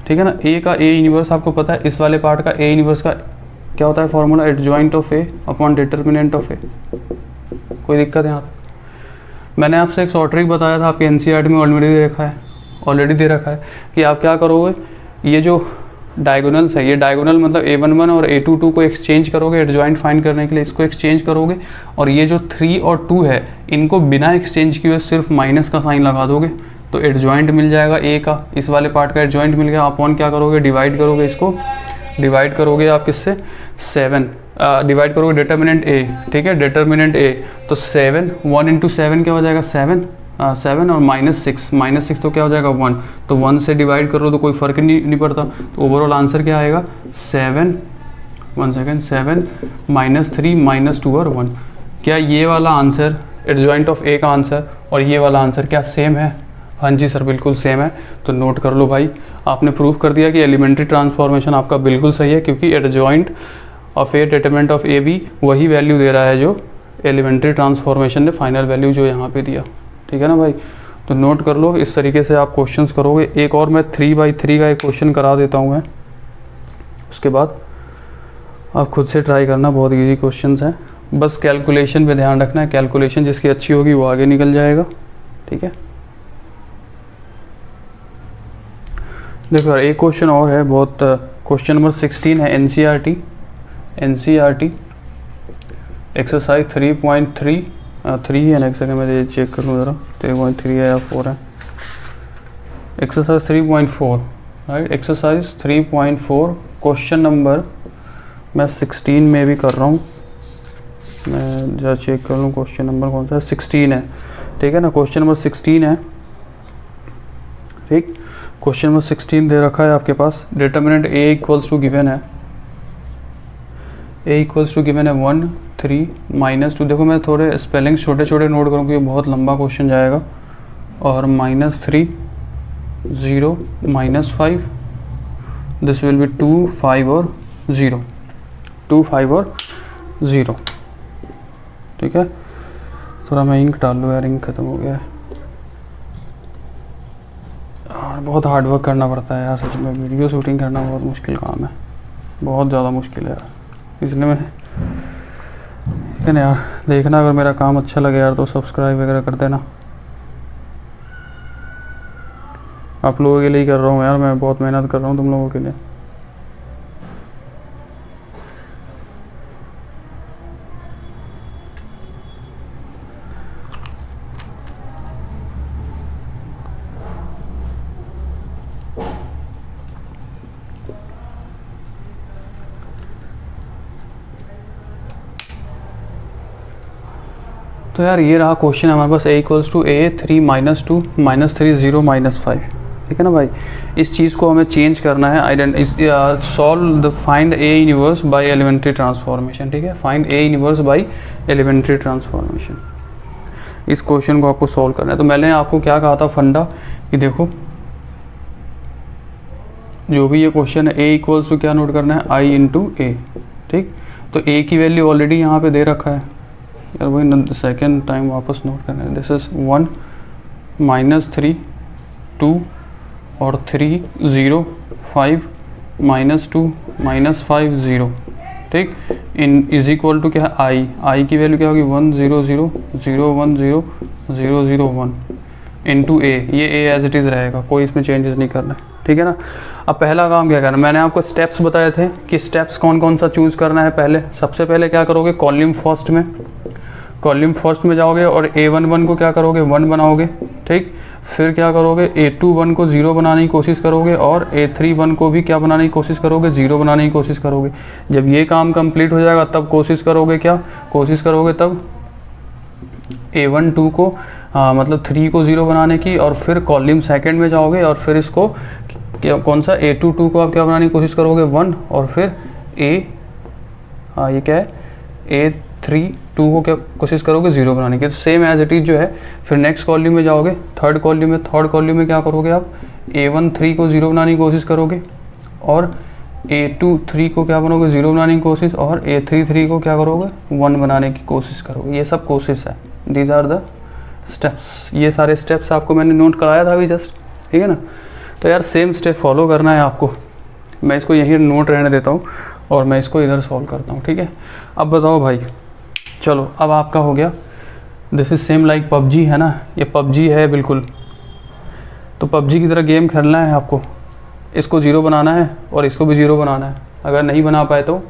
ठीक है ना, A का A इनिवर्स आपको पता है, इस वाले पार्ट का A इनिवर्स का क्या होता है formula, adjoint of A upon determinant of A। कोई दिक्कत है यहाँ तक? मैंने आपसे एक शॉर्ट ट्रिक बताया था, आपके NCERT में ऑलरेडी दे रखा है कि आप क्या करोगे, ये जो डायगोनल्स है, ये डायगोनल मतलब A11 और A22 को एक्सचेंज करोगे एडजॉइंट फाइंड करने के लिए, इसको एक्सचेंज करोगे, और ये जो 3 और 2 है इनको बिना एक्सचेंज किए सिर्फ माइनस का साइन लगा दोगे, तो एडजॉइंट मिल जाएगा A का, इस वाले पार्ट का एडजॉइंट मिल गया। अपॉन क्या करोगे, डिवाइड करोगे, इसको डिवाइड करोगे आप किससे, 7, डिवाइड करोगे डिटर्मिनेंट A, ठीक है, डिटर्मिनेंट A, तो 7, 1 × 7 क्या हो जाएगा, 7 और -6 तो क्या हो जाएगा 1, तो 1 से डिवाइड कर लो तो कोई फ़र्क नहीं पड़ता। तो ओवरऑल आंसर क्या आएगा, 7 -3 -2 और 1। क्या ये वाला आंसर एडजॉइंट ऑफ A का आंसर और ये वाला आंसर क्या सेम है? हाँ जी सर, बिल्कुल सेम है। तो नोट कर लो भाई, आपने प्रूव कर दिया कि एलिमेंट्री ट्रांसफॉर्मेशन आपका बिल्कुल सही है, क्योंकि adjoint of A determinant of A भी वही वैल्यू दे रहा है जो एलिमेंट्री ट्रांसफॉर्मेशन ने फाइनल वैल्यू जो यहाँ पे दिया, ठीक है ना भाई। तो नोट कर लो, इस तरीके से आप क्वेश्चंस करोगे। एक और मैं 3x3 का एक क्वेश्चन करा देता हूँ मैं, उसके बाद आप खुद से ट्राई करना, बहुत इजी क्वेश्चंस हैं। बस कैलकुलेशन पे ध्यान रखना है, कैलकुलेशन जिसकी अच्छी होगी वो आगे निकल जाएगा, ठीक है। देखो यार एक क्वेश्चन और है, बहुत क्वेश्चन नंबर 16 है, NCERT एक्सरसाइज 3.3 है ना, एक सेकंड में चेक कर लूँ ज़रा, 3.3 है या 4 है। Exercise 3.4, right, exercise 3.4 question number मैं 16 में भी कर रहा हूँ। मैं जरा चेक कर लूँ क्वेश्चन नंबर कौन सा है, 16 है, ठीक है ना, क्वेश्चन नंबर 16 है, ठीक। क्वेश्चन नंबर 16 दे रखा है आपके पास, determinant A equals to given है, A इक्वल्स टू गिवन है 1 3 -2। देखो मैं थोड़े स्पेलिंग छोटे छोटे नोट करूँगी, ये बहुत लंबा क्वेश्चन जाएगा। और -3 0 -5, दिस विल बी 2 5 और 0, 2 5 और 0, ठीक है। थोड़ा मैं इंक डाल लूँ यार, इंक ख़त्म हो गया है और बहुत हार्ड वर्क करना पड़ता है यार सच में, वीडियो शूटिंग करना बहुत मुश्किल काम है, बहुत ज़्यादा मुश्किल है यार। इसलिए मैंने, लेकिन यार देखना, अगर मेरा काम अच्छा लगे यार तो सब्सक्राइब वगैरह कर देना। आप लोगों के लिए ही कर रहा हूँ यार, मैं बहुत मेहनत कर रहा हूँ तुम लोगों के लिए। तो यार ये रहा क्वेश्चन हमारे पास, A इक्वल्स टू A 3 -2 -3 0 -5, ठीक है ना भाई। इस चीज़ को हमें चेंज करना है, solve the find A inverse by elementary transformation, ठीक है, find A inverse by elementary transformation. इस क्वेश्चन को आपको सॉल्व करना है। तो मैंने आपको क्या कहा था फंडा, कि देखो जो भी ये क्वेश्चन है a इक्वल्स टू क्या नोट करना है, i इंटू ए, ठीक। तो a की वैल्यू ऑलरेडी यहाँ पे दे रखा है यार, वही सेकेंड टाइम वापस नोट करना है। दिस इज 1 -3 2 और 3 0 5 -2 -5 0, ठीक। इन इज इक्वल टू क्या है, i की वैल्यू क्या होगी 1 0 0 0 1 0 0 0 1 इंटू ए, ये a एज इट इज़ रहेगा, कोई इसमें चेंजेस नहीं करना है, ठीक है ना। अब पहला काम क्या करना है, मैंने आपको स्टेप्स बताए थे कि स्टेप्स कौन कौन सा चूज़ करना है। पहले सबसे पहले क्या करोगे, कॉलम फर्स्ट में जाओगे और a11 को क्या करोगे 1 बनाओगे, ठीक। फिर क्या करोगे a21 को 0 बनाने की कोशिश करोगे और a31 को भी क्या बनाने की कोशिश करोगे, 0 बनाने की कोशिश करोगे। जब ये काम कंप्लीट हो जाएगा तब कोशिश करोगे तब a12 को मतलब 3 को 0 बनाने की, और फिर कॉलम सेकंड में जाओगे और फिर इसको कौन सा a22 को आप क्या बनाने की कोशिश करोगे 1, और फिर ये क्या है a32 को क्या कोशिश करोगे 0 बनाने की। सेम एज इट इज जो है, फिर नेक्स्ट कॉलम में जाओगे, थर्ड कॉलम में क्या करोगे आप a13 को 0 बनाने की कोशिश करोगे और a23 को क्या बनाओगे 0 बनाने की कोशिश, और a33 को क्या करोगे 1 बनाने की कोशिश करोगे। ये सब कोशिश है, दीज आर द स्टेप्स। ये सारे स्टेप्स आपको मैंने नोट कराया था अभी जस्ट, ठीक है ना। तो यार सेम स्टेप फॉलो करना है आपको। मैं इसको यहीं नोट रहने देता हूँ और मैं इसको इधर सॉल्व करता हूँ, ठीक है। अब बताओ भाई, चलो अब आपका हो गया, this is same like PUBG है ना, ये पबजी है बिल्कुल। तो पबजी की तरह गेम खेलना है आपको, इसको 0 बनाना है और इसको भी 0 बनाना है। अगर नहीं बना पाए तो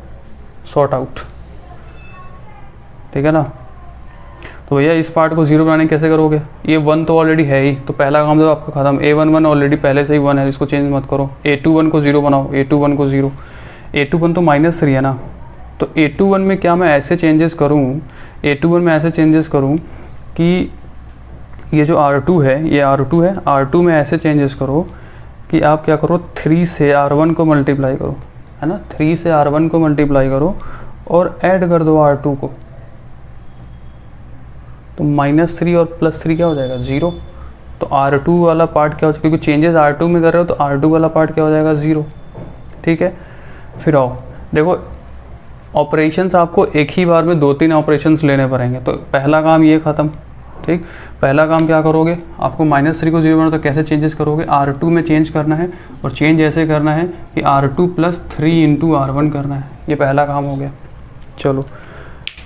सॉर्ट आउट, ठीक है ना। तो भैया इस पार्ट को 0 बनाने कैसे करोगे, ये 1 तो ऑलरेडी है ही, तो पहला काम तो आपका खत्म। a11 ऑलरेडी पहले से ही 1 है, इसको चेंज मत करो। a21 को 0 बनाओ, a21 को 0, a21 तो -3 है ना। तो a21 में क्या मैं ऐसे चेंजेस करूँ, a21 में ऐसे चेंजेस करूँ कि ये जो R2 है, ये R2 है, R2 में ऐसे चेंजेस करो कि आप क्या करो 3 से R1 को मल्टीप्लाई करो, है ना। 3 से R1 को मल्टीप्लाई करो और ऐड कर दो R2 को, तो -3 और +3 क्या हो जाएगा 0। तो R2 वाला पार्ट क्या हो जाएगा, क्योंकि चेंजेस R2 में कर रहे हो तो R2 वाला पार्ट क्या हो जाएगा 0, ठीक है। फिर आओ देखो, ऑपरेशंस आपको एक ही बार में 2-3 ऑपरेशंस लेने पड़ेंगे। तो पहला काम ये ख़त्म, ठीक। पहला काम क्या करोगे, आपको -3 को 0 बनाना, तो कैसे चेंजेस करोगे, R2 में चेंज करना है, और चेंज ऐसे करना है कि R2 + 3 × R1 करना है। ये पहला काम हो गया। चलो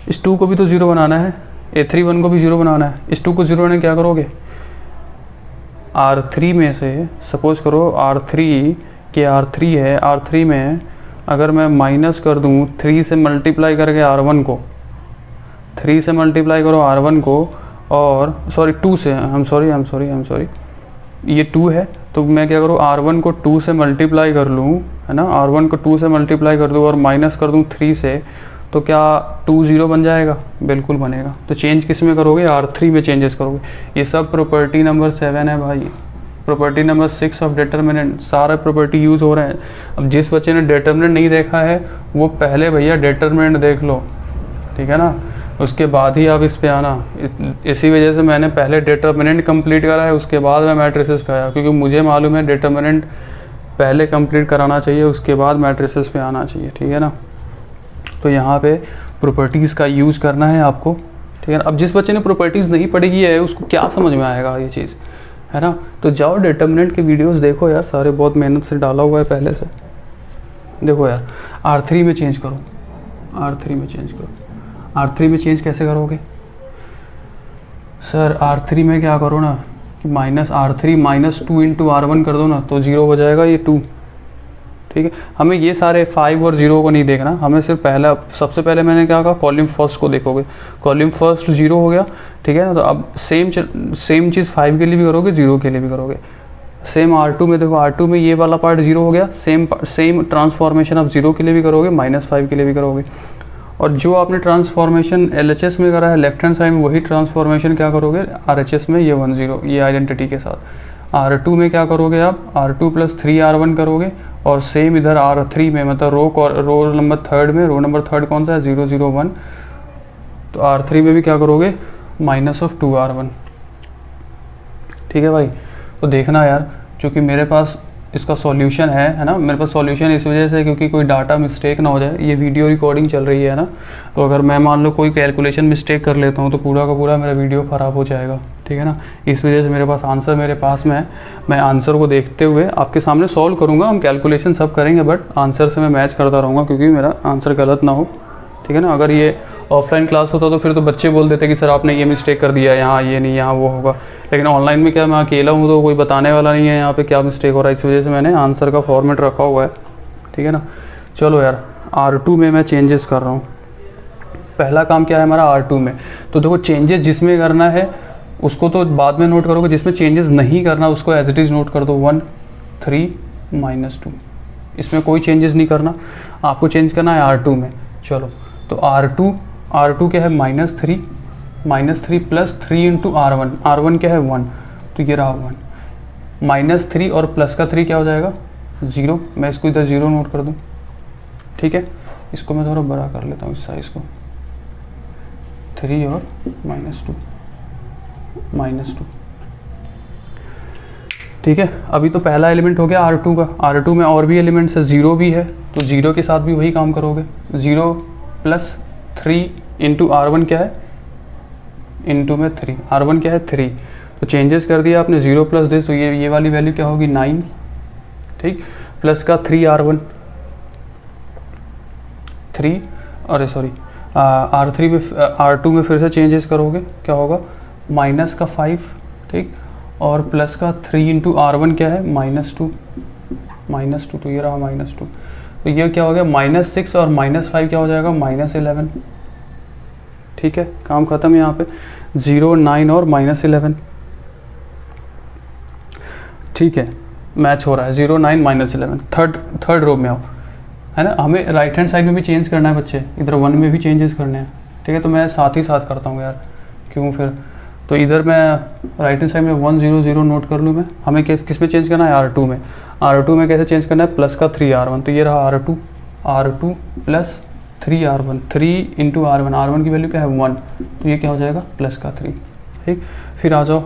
इस 2 को भी तो 0 बनाना है, a31 को भी 0 बनाना है। इस 2 को 0 बनाने क्या करोगे, R3 में से सपोज करो R3 के R3 है, R3 में अगर मैं माइनस कर दूँ 3 से मल्टीप्लाई करके R1 को, 3 से मल्टीप्लाई करो R1 को, और सॉरी 2 से, आई एम सॉरी ये 2 है, तो मैं क्या करूँ R1 को 2 से मल्टीप्लाई कर लूँ, है ना। R1 को 2 से मल्टीप्लाई कर दूँ और माइनस कर दूँ 3 से, तो क्या 2 0 बन जाएगा, बिल्कुल बनेगा। तो चेंज किस में करोगे, R3 में चेंजेस करोगे। ये सब प्रॉपर्टी नंबर 7 है भाई, प्रॉपर्टी नंबर 6 ऑफ डिटर्मिनेंट, सारा प्रॉपर्टी यूज़ हो रहे हैं। अब जिस बच्चे ने डिटर्मिनेंट नहीं देखा है वो पहले भैया डिटर्मिनेंट देख लो, ठीक है ना, उसके बाद ही आप इस पे आना। इसी वजह से मैंने पहले डिटर्मिनेंट कंप्लीट करा है, उसके बाद मैं मैट्रिसेस पे आया, क्योंकि मुझे मालूम है डिटर्मिनेंट पहले कंप्लीट कराना चाहिए, उसके बाद मैट्रिसेस पे आना चाहिए, ठीक है ना। तो यहाँ पे प्रॉपर्टीज़ का यूज़ करना है आपको, ठीक है ना। अब जिस बच्चे ने प्रॉपर्टीज़ नहीं पढ़ी है उसको क्या समझ में आएगा ये चीज़, है ना। तो जाओ डिटर्मिनेंट के वीडियोस देखो यार, सारे बहुत मेहनत से डाला हुआ है पहले से। देखो यार R3 में चेंज करो, R3 में चेंज कैसे करोगे सर, R3 में क्या करो ना कि -R3 -2 × R1 कर दो ना, तो 0 हो जाएगा ये 2, ठीक है। हमें ये सारे 5 और 0 को नहीं देखना, हमें सिर्फ सबसे पहले मैंने क्या कहा, कॉलम फर्स्ट को देखोगे। कॉलम फर्स्ट 0 हो गया, ठीक है ना। तो अब सेम चीज़ 5 के लिए भी करोगे, 0 के लिए भी करोगे। सेम R2 में देखो, R2 में ये वाला पार्ट 0 हो गया, सेम ट्रांसफॉर्मेशन आप 0 के लिए भी करोगे, -5 के लिए भी करोगे। और जो आपने ट्रांसफॉर्मेशन LHS में करा है लेफ्ट हैंड साइड में, वही ट्रांसफॉर्मेशन क्या करोगे RHS में, ये 1 0 ये आइडेंटिटी के साथ। R2 में क्या करोगे आप, R2 + 3 R1 करोगे, और सेम इधर R3 में, मतलब रो नंबर 3 में, रो नंबर 3 कौन सा है 0 0 1, तो R3 में भी क्या करोगे -2 R1, ठीक है भाई। तो देखना यार, क्योंकि मेरे पास इसका सॉल्यूशन है ना, मेरे पास सॉल्यूशन इस वजह से क्योंकि कोई डाटा मिस्टेक ना हो जाए। ये वीडियो रिकॉर्डिंग चल रही है ना, तो अगर मैं मान लो कोई कैलकुलेशन मिस्टेक कर लेता हूँ तो पूरा का पूरा मेरा वीडियो ख़राब हो जाएगा, ठीक है ना। इस वजह से मेरे पास आंसर मेरे पास में है, मैं आंसर को देखते हुए आपके सामने सॉल्व करूँगा। हम कैलकुलेशन सब करेंगे बट आंसर से मैं मैच करता रहूँगा क्योंकि मेरा आंसर गलत ना हो, ठीक है ना। अगर ये ऑफलाइन क्लास होता तो फिर तो बच्चे बोल देते कि सर आपने ये मिस्टेक कर दिया, यहाँ ये नहीं, यहाँ वो होगा। लेकिन ऑनलाइन में क्या, मैं अकेला हूँ तो कोई बताने वाला नहीं है यहाँ पे क्या मिस्टेक हो रहा है, इस वजह से मैंने आंसर का फॉर्मेट रखा हुआ है, ठीक है ना। चलो यार, R2 में मैं चेंजेस कर रहा हूँ। पहला काम क्या है हमारा R2 में, तो देखो चेंजेस जिसमें करना है उसको तो बाद में नोट करोगे, जिसमें चेंजेस नहीं करना उसको एज इट इज़ नोट कर दो। 1 3 -2, इसमें कोई चेंजेस नहीं करना, आपको चेंज करना है R2 में। चलो तो R2 क्या है -3 प्लस 3 इंटू R1 क्या है 1, तो ये रहा 1 -3 और प्लस का 3 क्या हो जाएगा 0। मैं इसको इधर 0 नोट कर दूँ, ठीक है। इसको मैं थोड़ा बड़ा कर लेता हूँ इस साइज़ को, 3 और -2, ठीक है। अभी तो पहला एलिमेंट हो गया R2 का। R2 में और भी एलिमेंट्स है, 0 भी है, तो 0 के साथ भी वही काम करोगे। 0 प्लस 3 इंटू R1 क्या है, इंटू में 3, R1 क्या है 3, तो चेंजेस कर दिया आपने 0 प्लस दिस, तो ये वाली वैल्यू क्या होगी 9, ठीक। प्लस का 3 R1 3, अरे सॉरी R3 में R2 में फिर से चेंजेस करोगे, क्या होगा माइनस का 5, ठीक, और प्लस का 3 इंटू R1 क्या है -2, तो ये रहा -2, तो ये क्या हो गया -6 और -5 क्या हो जाएगा -11, ठीक है। काम खत्म यहाँ पे, 0 9 और -11, ठीक है, मैच हो रहा है 0 9 -11। थर्ड रो में आओ, है ना। हमें राइट हैंड साइड में भी चेंज करना है बच्चे, इधर 1 में भी चेंजेस करने हैं, ठीक है। तो मैं साथ ही साथ करता हूँ यार, क्यों फिर, तो इधर मैं राइट हैंड साइड में 1 0 0 नोट कर लूँ मैं। हमें किस में चेंज करना है R2 में। R2 में कैसे चेंज करना है, प्लस का 3 R1, तो ये रहा R2 plus 3 R1, 3 into R1 की वैल्यू क्या है 1, तो ये क्या हो जाएगा प्लस का 3, ठीक। फिर आ जाओ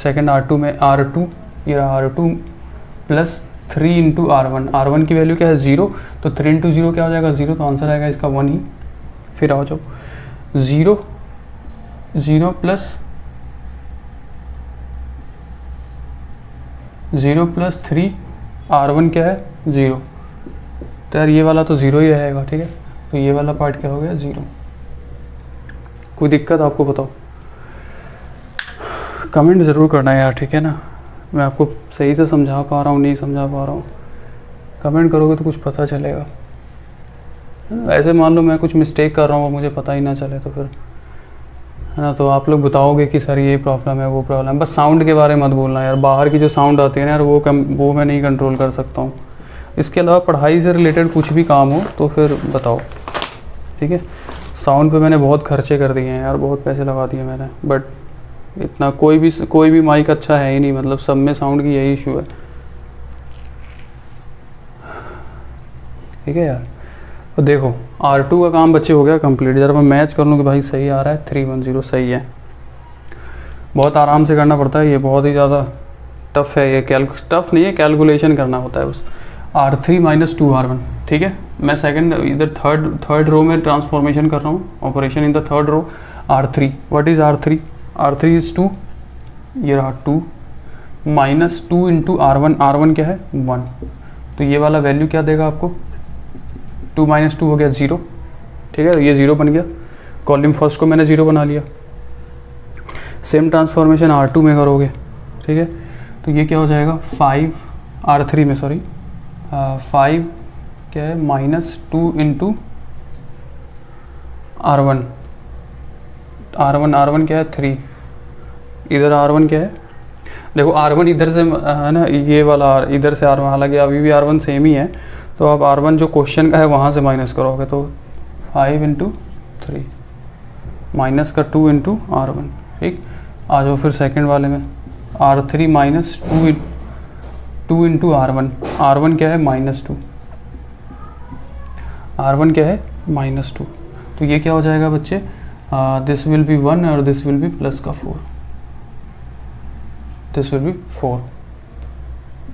सेकंड R2 में, R2 ये रहा R2 प्लस 3 इंटू R1 की वैल्यू क्या है 0, तो 3 इंटू 0 क्या हो जाएगा 0, तो आंसर आएगा इसका 1 ही। फिर आ जाओ 0 प्लस 3 R1 क्या है 0, तो यार ये वाला तो 0 ही रहेगा, ठीक है। तो ये वाला पार्ट क्या हो गया 0। कोई दिक्कत आपको बताओ, कमेंट ज़रूर करना है यार, ठीक है ना। मैं आपको सही से समझा पा रहा हूँ नहीं समझा पा रहा हूँ, कमेंट करोगे तो कुछ पता चलेगा। ऐसे मान लो मैं कुछ मिस्टेक कर रहा हूँ और मुझे पता ही ना चले तो फिर, है ना, तो आप लोग बताओगे कि सर ये प्रॉब्लम है वो प्रॉब्लम है। बस साउंड के बारे में मत बोलना यार, बाहर की जो साउंड आती है ना यार वो मैं नहीं कंट्रोल कर सकता हूँ। इसके अलावा पढ़ाई से रिलेटेड कुछ भी काम हो तो फिर बताओ, ठीक है। साउंड पे मैंने बहुत खर्चे कर दिए हैं यार, बहुत पैसे लगा दिए मैंने, बट इतना कोई भी माइक अच्छा है ही नहीं, मतलब सब में साउंड की यही इशू है, ठीक है यार। तो देखो R2 का काम बच्चे हो गया कंप्लीट। जरा मैं मैच कर लूँ कि भाई सही आ रहा है, 310 सही है। बहुत आराम से करना पड़ता है ये, बहुत ही ज़्यादा टफ है ये, टफ नहीं है, कैलकुलेशन करना होता है बस। R3 - 2R1, ठीक है। मैं सेकंड इधर थर्ड रो में ट्रांसफॉर्मेशन कर रहा हूँ, operation in the third row. R3 what is R3 is 2, ये रहा 2 -2 इंटू R1 क्या है 1, तो ये वाला वैल्यू क्या देगा आपको 2 - 2 हो गया 0, ठीक है। ये 0 बन गया, कॉलम फर्स्ट को मैंने 0 बना लिया। सेम ट्रांसफॉर्मेशन R2 में करोगे, ठीक है। तो ये क्या हो जाएगा 5 R3 में 5 क्या है -2 इंटू R1 क्या है 3, इधर R1 क्या है, देखो R1 इधर से है ना, ये वाला इधर से R1, हालांकि अभी भी R1 सेम ही है, तो आप R1 जो क्वेश्चन का है वहाँ से माइनस करोगे, तो 5 इंटू 3 माइनस का 2 इंटू R1, ठीक। आ जाओ फिर सेकंड वाले में, R3 -2 इंटू R1 क्या है -2, R1 क्या है -2, तो ये क्या हो जाएगा बच्चे, दिस विल बी 1 और दिस विल बी प्लस का 4, दिस विल बी 4,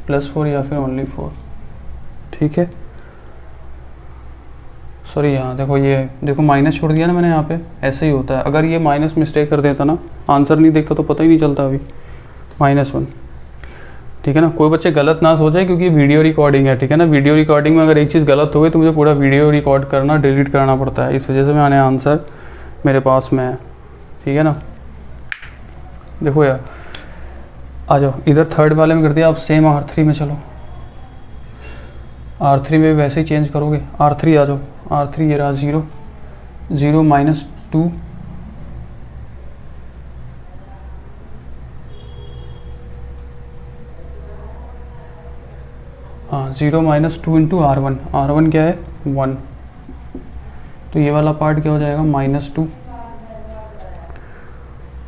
+4 या फिर ओनली 4, ठीक है। सॉरी यहाँ देखो, ये देखो माइनस छोड़ दिया ना मैंने यहाँ पे, ऐसे ही होता है। अगर ये माइनस मिस्टेक कर देता ना, आंसर नहीं देखता तो पता ही नहीं चलता अभी। -1, ठीक है ना। कोई बच्चे गलत ना सोचे क्योंकि वीडियो रिकॉर्डिंग है, ठीक है ना। वीडियो रिकॉर्डिंग में अगर एक चीज़ गलत हो गई तो मुझे पूरा वीडियो रिकॉर्ड करना, डिलीट कराना पड़ता है। इस वजह से मैंने आंसर मेरे पास में है, ठीक है ना। देखो यार, आ जाओ इधर थर्ड वाले में कर दिया। अब सेम R3 में चलो, R3 में भी वैसे ही चेंज करोगे। R3 आ जाओ, R3 ये रहा 0 0 -2, हाँ 0 -2 इंटू R1, R1 क्या है 1, तो ये वाला पार्ट क्या हो जाएगा -2।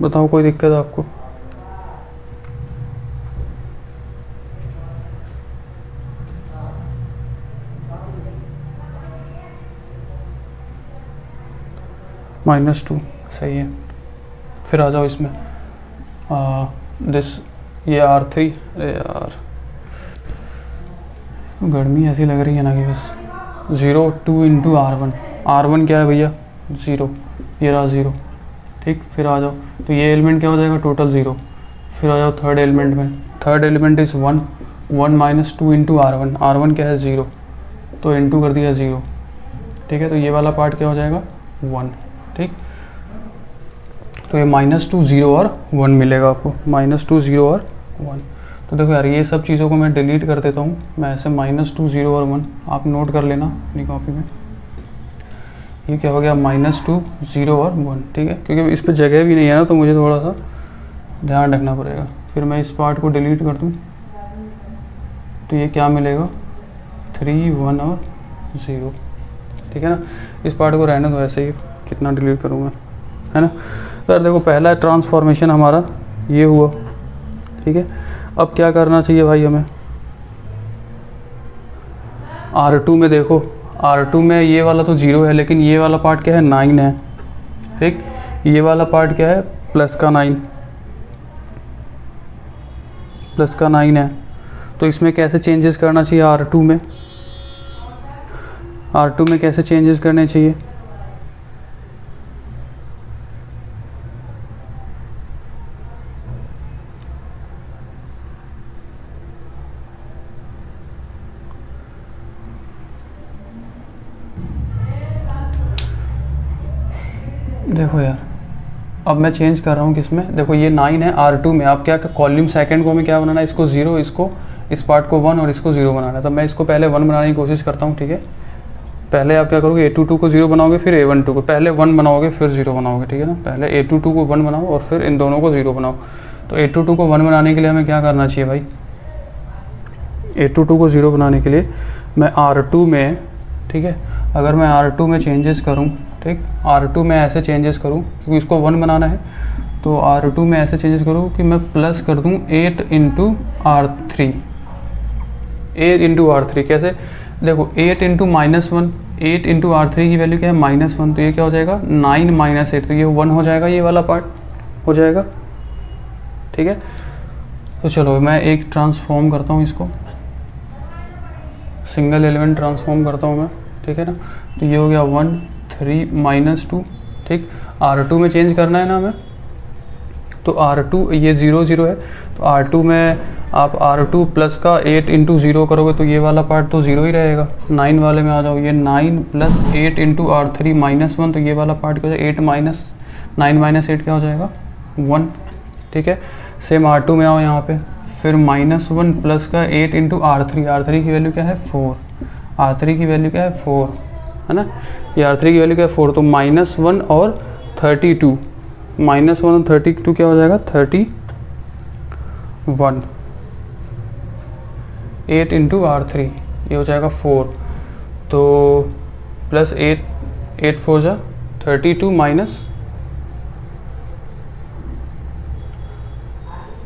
बताओ कोई दिक्कत है आपको? -2 सही है। फिर आ जाओ इसमें दिस, ये R3, अरे यार गर्मी ऐसी लग रही है ना कि बस 0 2 इंटू R1, R1 क्या है भैया 0, ये रहा 0, ठीक। फिर आ जाओ, तो ये एलिमेंट क्या हो जाएगा टोटल 0। फिर आ जाओ थर्ड एलिमेंट में, third element is 1 1 -2 into R1, R1 क्या है 0, तो इंटू कर दिया 0, ठीक है। तो ये वाला पार्ट क्या हो जाएगा 1, ठीक। तो ये -2 0 और 1 मिलेगा आपको, -2 0 और 1। तो देखो यार, ये सब चीज़ों को मैं डिलीट कर देता हूँ। मैं ऐसे -2 0 और 1 आप नोट कर लेना अपनी कॉपी में। ये क्या हो गया -2 0 और 1, ठीक है। क्योंकि इस पर जगह भी नहीं है ना, तो मुझे थोड़ा सा ध्यान रखना पड़ेगा। फिर मैं इस पार्ट को डिलीट कर दूँ तो ये क्या मिलेगा 3 1 और 0, ठीक है ना। इस पार्ट को रहने दो ऐसे ही, कितना डिलीट करूँगा, है ना। तो देखो पहला ट्रांसफॉर्मेशन हमारा ये हुआ, ठीक है। अब क्या करना चाहिए भाई हमें, R2 में देखो, R2 में ये वाला तो 0 है, लेकिन ये वाला पार्ट क्या है 9 है, ठीक। ये वाला पार्ट क्या है प्लस का 9 है। तो इसमें कैसे चेंजेस करना चाहिए R2 में, R2 में कैसे चेंजेस करने चाहिए? देखो यार, अब मैं चेंज कर रहा हूँ किसमें, देखो ये 9 है R2 में। आप क्या कॉलम सेकंड को में क्या बनाना है, इसको 0, इसको इस पार्ट को 1 और इसको 0 बनाना है। तो मैं इसको पहले 1 बनाने की कोशिश करता हूँ, ठीक है। पहले आप क्या करोगे, A22 को 0 बनाओगे, फिर A12 को, पहले 1 बनाओगे फिर 0 बनाओगे, ठीक है ना। पहले A22 को 1 बनाओ और फिर इन दोनों को 0 बनाओ। तो A22 को 1 बनाने के लिए हमें क्या करना चाहिए भाई, A22 को 0 बनाने के लिए मैं R2 में, ठीक है, अगर मैं R2 में चेंजेस करूं, ठीक, R2 में ऐसे चेंजेस करूं क्योंकि इसको 1 बनाना है, तो R2 में ऐसे चेंजेस करूं कि मैं प्लस कर दूं 8 इंटू R3, 8 इंटू R3 कैसे, देखो 8 इंटू -1, 8 इंटू R3 की वैल्यू क्या है -1, तो ये क्या हो जाएगा 9 -8, तो ये 1 हो जाएगा, ये वाला पार्ट हो जाएगा, ठीक है। तो चलो मैं एक ट्रांसफॉर्म करता हूँ इसको, सिंगल एलिमेंट ट्रांसफॉर्म करता हूँ मैं, ठीक है ना। तो ये हो गया 1 3 -2, ठीक। R2 में चेंज करना है ना हमें, तो R2 ये 0 0 है, तो R2 में आप R2 प्लस का 8 इंटू 0 करोगे तो ये वाला पार्ट तो 0 ही रहेगा। 9 वाले में आ जाओ, ये 9 प्लस 8 इंटू R3 -1, तो ये वाला पार्ट क्या हो जाएगा 9 -8 क्या हो जाएगा 1, ठीक है। सेम R2 में आओ यहाँ पे, फिर -1 प्लस का 8 इंटू R3 की वैल्यू क्या है 4, R3 की वैल्यू क्या है 4, है ना। ये R3 की वैल्यू क्या है 4, तो -1 और 32, -1 और 32 क्या हो जाएगा 31, 8 इंटू R3 ये हो जाएगा 4, तो प्लस 8 4 जा 32 माइनस,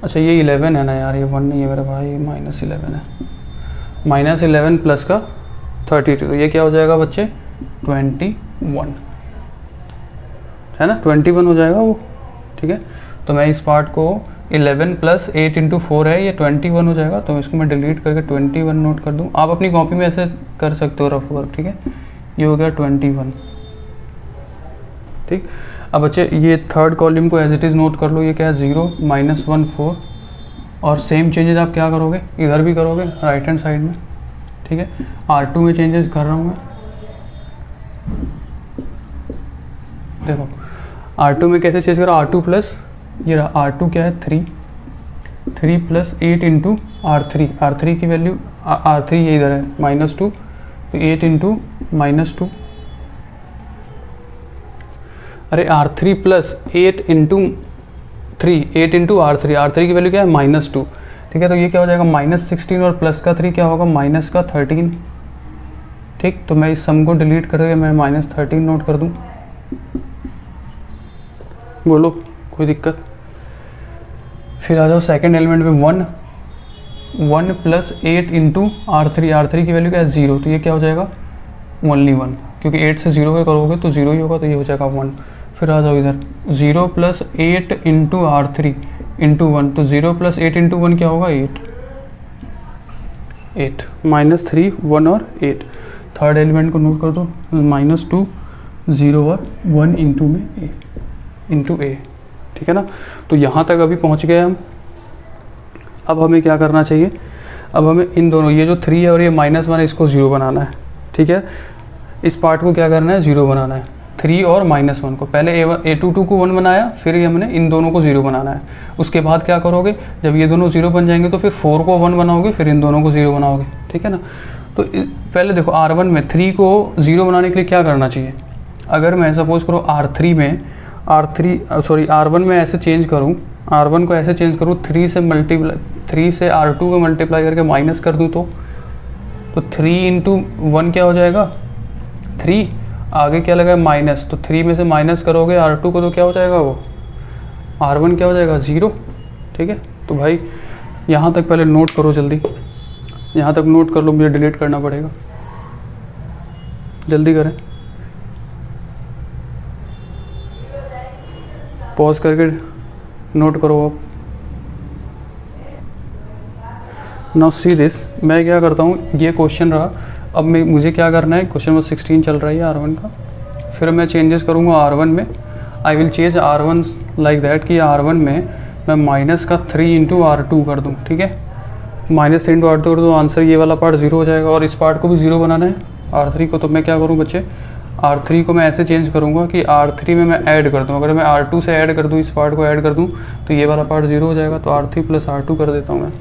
अच्छा ये 11 है ना यार, ये 1 नहीं है मेरे भाई, -11 है, -11 प्लस का 32, तो ये क्या हो जाएगा बच्चे 21, है ना, 21 हो जाएगा वो, ठीक है। तो मैं इस पार्ट को 11 प्लस 8 इंटू 4 है, ये 21 हो जाएगा। तो इसको मैं डिलीट करके 21 नोट कर दूँ। आप अपनी कॉपी में ऐसे कर सकते हो रफ वर्क, ठीक है। ये हो गया 21, ठीक। अब बच्चे ये थर्ड कॉलम को एज इट इज़ नोट कर लो। ये क्या है 0 -1 4। और सेम चेंजेस आप क्या करोगे, इधर भी करोगे राइट हैंड साइड में, ठीक है। R2 में चेंजेस कर रहा हूँ मैं, देखो R2 में कैसे चेंज करो, R2 प्लस ये रहा R2 क्या है 3 प्लस 8 इंटू R3, R3 की वैल्यू R3 ये इधर है -2, तो 8 इंटू -2, अरे R3 plus 8 into 3, 8 into R3, R3 की वैल्यू क्या है -2, ठीक है। तो ये क्या हो जाएगा -16 और प्लस का 3 क्या होगा -13, ठीक। तो मैं इस सम को डिलीट करके मैं -13 नोट कर दूँ। बोलो कोई दिक्कत। फिर आ जाओ सेकंड एलिमेंट में 1 प्लस 8 इंटू R3 की वैल्यू क्या है 0, तो ये क्या हो जाएगा ओनली 1, क्योंकि 8 से 0 के करोगे तो 0 ही होगा, तो ये हो जाएगा 1। फिर आ जाओ इधर 0 प्लस 8 इंटू R3 इंटू 1, तो 0 प्लस 8 इंटू 1 क्या होगा 8 -3 1 और 8। थर्ड एलिमेंट को नोट कर दो -2 0 और 1 इंटू ए, ठीक है ना। तो यहाँ तक अभी पहुँच गए हम। अब हमें क्या करना चाहिए, अब हमें इन दोनों ये जो 3 है और ये -1 है इसको 0 बनाना है, ठीक है। इस पार्ट को क्या करना है 0 बनाना है, 3 और -1 को। पहले A22 को 1 बनाया, फिर ये हमने इन दोनों को 0 बनाना है। उसके बाद क्या करोगे, जब ये दोनों 0 बन जाएंगे तो फिर 4 को 1 बनाओगे, फिर इन दोनों को 0 बनाओगे, ठीक है ना। तो पहले देखो R1 में 3 को 0 बनाने के लिए क्या करना चाहिए। अगर मैं सपोज करो R1 में ऐसे चेंज करूँ, R1 को ऐसे चेंज करूँ 3 से R2 को मल्टीप्लाई करके माइनस कर दूँ, तो 3 इंटू 1 क्या हो जाएगा 3, आगे क्या लगा माइनस, तो 3 में से माइनस करोगे R2 को तो क्या हो जाएगा वो R1 क्या हो जाएगा 0, ठीक है। तो भाई यहाँ तक पहले नोट करो जल्दी, यहाँ तक नोट कर लो, मुझे डिलीट करना पड़ेगा, जल्दी करें। पॉज करके नोट करो आप। नाउ सी दिस, मैं क्या करता हूँ, ये क्वेश्चन रहा। अब मुझे क्या करना है, क्वेश्चन नंबर 16 चल रहा है R1 का। फिर मैं चेंजेस करूँगा R1 में। I will change R1 like that कि R1 में मैं -3 इंटू R2 कर दूँ, ठीक है। -3 इंटू R2 कर दूँ, आंसर ये वाला पार्ट 0 हो जाएगा, और इस पार्ट को भी 0 बनाना है R3 को। तो मैं क्या करूँ बच्चे, R3 को मैं ऐसे चेंज करूँगा कि R3 में मैं ऐड कर दूँ। अगर मैं R2 से ऐड कर दूँ, इस पार्ट को ऐड कर दूँ, तो ये वाला पार्ट 0 हो जाएगा। तो R3 प्लस R2 कर देता हूँ मैं।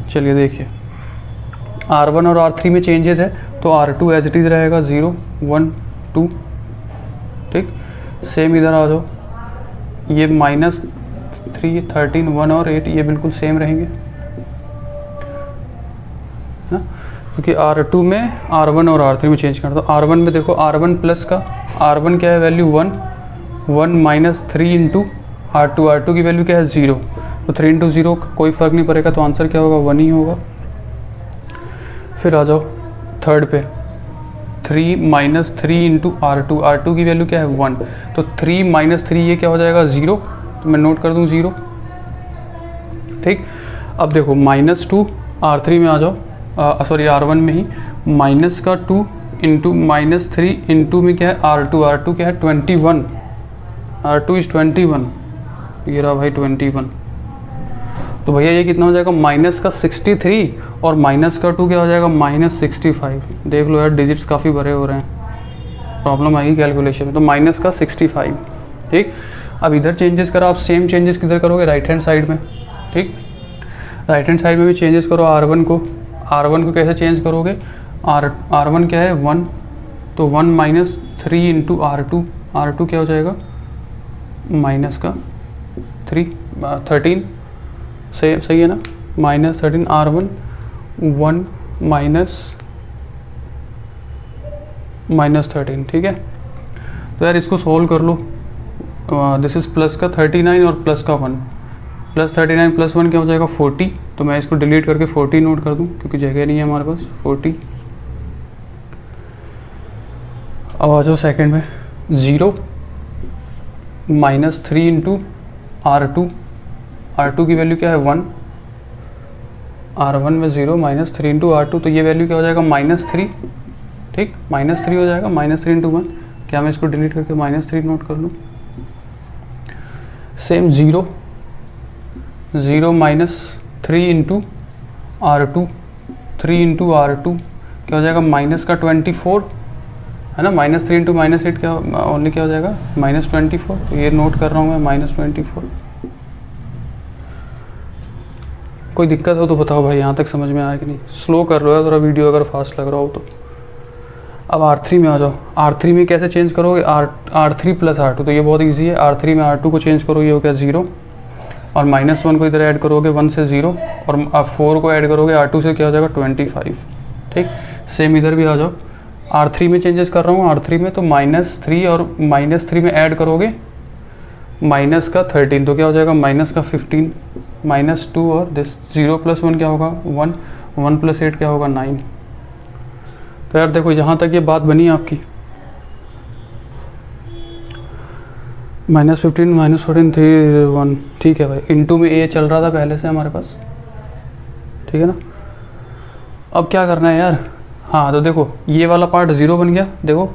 चलिए देखिए, R1 और R3 में चेंजेस है, तो R2 एज इट इज़ रहेगा 0 1 2, ठीक। सेम इधर आ जाओ, ये -3 13 1 और 8 ये बिल्कुल सेम रहेंगे ना, क्योंकि R2 में R1 और R3 में चेंज करता। तो R1 में देखो, R1 प्लस का R1 क्या है वैल्यू 1 -3 इंटू R2 की वैल्यू क्या है 0, तो 3 इंटू 0 कोई फ़र्क नहीं पड़ेगा, तो आंसर क्या होगा 1 ही होगा। फिर आ जाओ थर्ड पे, 3 -3 इंटू R2 की वैल्यू क्या है 1, तो 3 -3 ये क्या हो जाएगा 0, तो मैं नोट कर दूँ 0, ठीक। अब देखो -2 R3 में आ जाओ, सॉरी R1 में ही -2 इंटू -3 इंटू में क्या है R2 क्या है 21, R2 इज़ 21, ये रहा भाई 21। तो भैया ये कितना हो जाएगा -63 और -2 क्या हो जाएगा -65। देख लो यार, डिजिट्स काफ़ी बड़े हो रहे हैं, प्रॉब्लम आएगी कैलकुलेशन में। तो -65, ठीक। अब इधर चेंजेस करो आप, सेम चेंजेस किधर करोगे राइट हैंड साइड में, ठीक। राइट हैंड साइड में भी चेंजेस करो। R1 को कैसे चेंज करोगे, R1 क्या है 1, तो 1 -3 इंटू R2 क्या हो जाएगा -13 सही है ना, -13 R1 1 -13, ठीक है। तो यार इसको सोल्व कर लो। दिस इज़ प्लस का 39 और प्लस का 1, +39 + 1 क्या हो जाएगा 40। तो मैं इसको डिलीट करके 40 नोट कर दूं, क्योंकि जगह नहीं है हमारे पास 40। अब आ जाओ सेकेंड में, 0 -3 इंटू R2 की वैल्यू क्या है 1, R1 में 0 -3 इंटू R2, तो ये वैल्यू क्या हो जाएगा -3, ठीक, -3 हो जाएगा, -3 इंटू 1। क्या मैं इसको डिलीट करके -3 नोट कर लूँ? Same 0 -3 into R2, 3 into R2 क्या हो जाएगा -24, है ना। -3 इंटू -8 क्या ओनली क्या हो जाएगा -24, तो ये नोट कर रहा हूँ मैं -24। कोई दिक्कत हो तो बताओ भाई, यहाँ तक समझ में आया कि नहीं? स्लो कर रहे हो थोड़ा वीडियो अगर फास्ट लग रहा हो तो। अब R3 में आ जाओ। R3 में कैसे चेंज करोगे? R3 प्लस R2, तो ये बहुत इजी है। R3 में R2 को चेंज करो, ये हो गया 0, और -1 को इधर ऐड करोगे 1 से 0, और 4 को ऐड करोगे R2 से, क्या हो जाएगा 25, ठीक। सेम इधर भी आ जाओ। R3 में चेंजेस कर रहा हूँ। R3 में तो -3 और -3 में ऐड करोगे -13, तो क्या हो जाएगा -15, -2 और दिस 0 + 1 क्या होगा 1, 1 + 8 क्या होगा 9। तो यार देखो यहाँ तक ये बात बनी आपकी। -15 -14 3 1, ठीक है भाई। इनटू में ए चल रहा था पहले से हमारे पास, ठीक है ना। अब क्या करना है यार? हाँ तो देखो ये वाला पार्ट 0 बन गया, देखो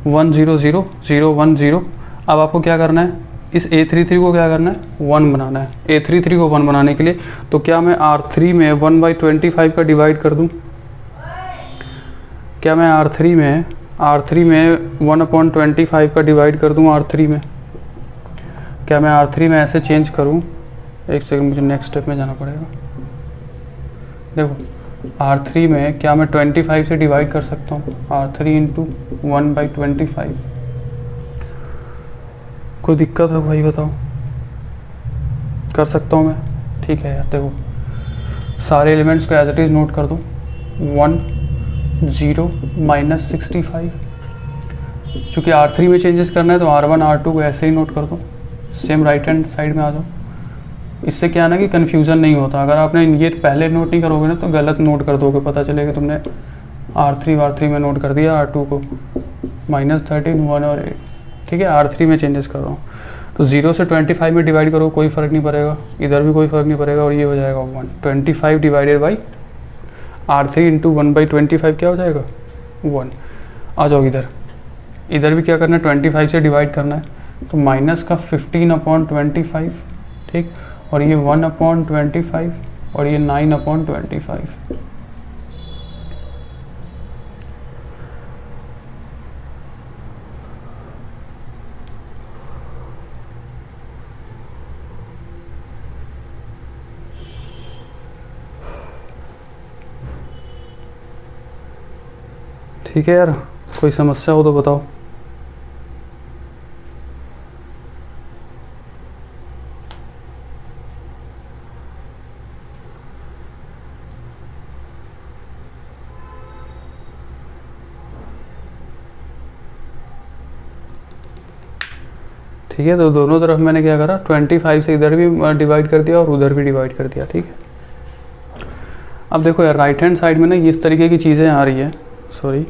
1 0 0 0 1 0। अब आपको क्या करना है? इस A33 को क्या करना है? 1 बनाना है। A33 को 1 बनाने के लिए तो क्या मैं R3 में 1/25 का डिवाइड कर दूँ? क्या मैं R3 में 1/25 का डिवाइड कर दूँ R3 में? क्या मैं R3 में ऐसे चेंज करूँ? एक सेकंड, मुझे नेक्स्ट स्टेप में जाना पड़ेगा। देखो R3 में क्या मैं 25 से डिवाइड कर सकता हूँ? R3 into 1/25। कोई दिक्कत है भाई बताओ? कर सकता हूँ मैं, ठीक है यार। देखो सारे एलिमेंट्स को एज इट इज़ नोट कर दो। 1 0 -65, चूँकि R3 में चेंजेस करना है तो R1 R2 को ऐसे ही नोट कर दो। सेम राइट हैंड साइड में आ जाओ। इससे क्या है ना कि कन्फ्यूज़न नहीं होता। अगर आपने ये पहले नोट नहीं करोगे ना तो गलत नोट कर दोगे, पता चलेगा तुमने R3 में नोट कर दिया R2 को -13 1 और 8, ठीक है। R3 में चेंजेस कर रहा हूँ तो 0 से 25 में डिवाइड करो, कोई फ़र्क नहीं पड़ेगा, इधर भी कोई फ़र्क नहीं पड़ेगा, और ये हो जाएगा 1। 25 डिवाइडेड बाई R3 इंटू 1/25 क्या हो जाएगा 1। आ जाओ इधर, इधर भी क्या करना है 25 से डिवाइड करना है, तो -15/25, ठीक, और ये 1/25 और ये 9/25। ठीक है यार, कोई समस्या हो तो बताओ। ठीक है, तो दोनों तरफ मैंने क्या करा 25 से इधर भी डिवाइड कर दिया और उधर भी डिवाइड कर दिया, ठीक है। अब देखो यार राइट हैंड साइड में ना इस तरीके की चीज़ें आ रही है, सॉरी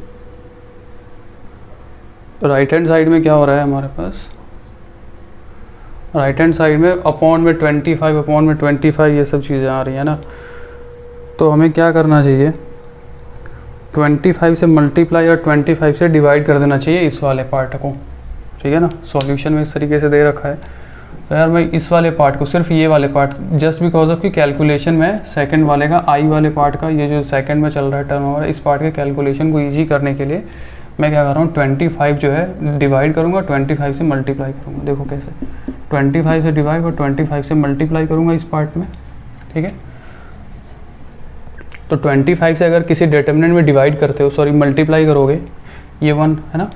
राइट हैंड साइड में क्या हो रहा है हमारे पास, राइट हैंड साइड में अपॉन में 25 ये सब चीज़ें आ रही है ना। तो हमें क्या करना चाहिए 25 से मल्टीप्लाई और 25 से डिवाइड कर देना चाहिए इस वाले पार्ट को, ठीक है ना। सॉल्यूशन में इस तरीके से दे रखा है। तो यार मैं इस वाले पार्ट को, सिर्फ ये वाले पार्ट, जस्ट बिकॉज ऑफ की कैलकुलेशन में सेकंड वाले का आई वाले पार्ट का, ये जो सेकंड में चल रहा है टर्नओवर, इस पार्ट के कैलकुलेशन को ईजी करने के लिए मैं क्या कर रहा हूँ 25 जो है डिवाइड करूँगा, 25 से मल्टीप्लाई करूँगा। देखो कैसे 25 से डिवाइड और 25 से मल्टीप्लाई करूँगा इस पार्ट में, ठीक है। तो 25 से अगर किसी डिटर्मिनेंट में डिवाइड करते हो, सॉरी मल्टीप्लाई करोगे, ये 1 है ना,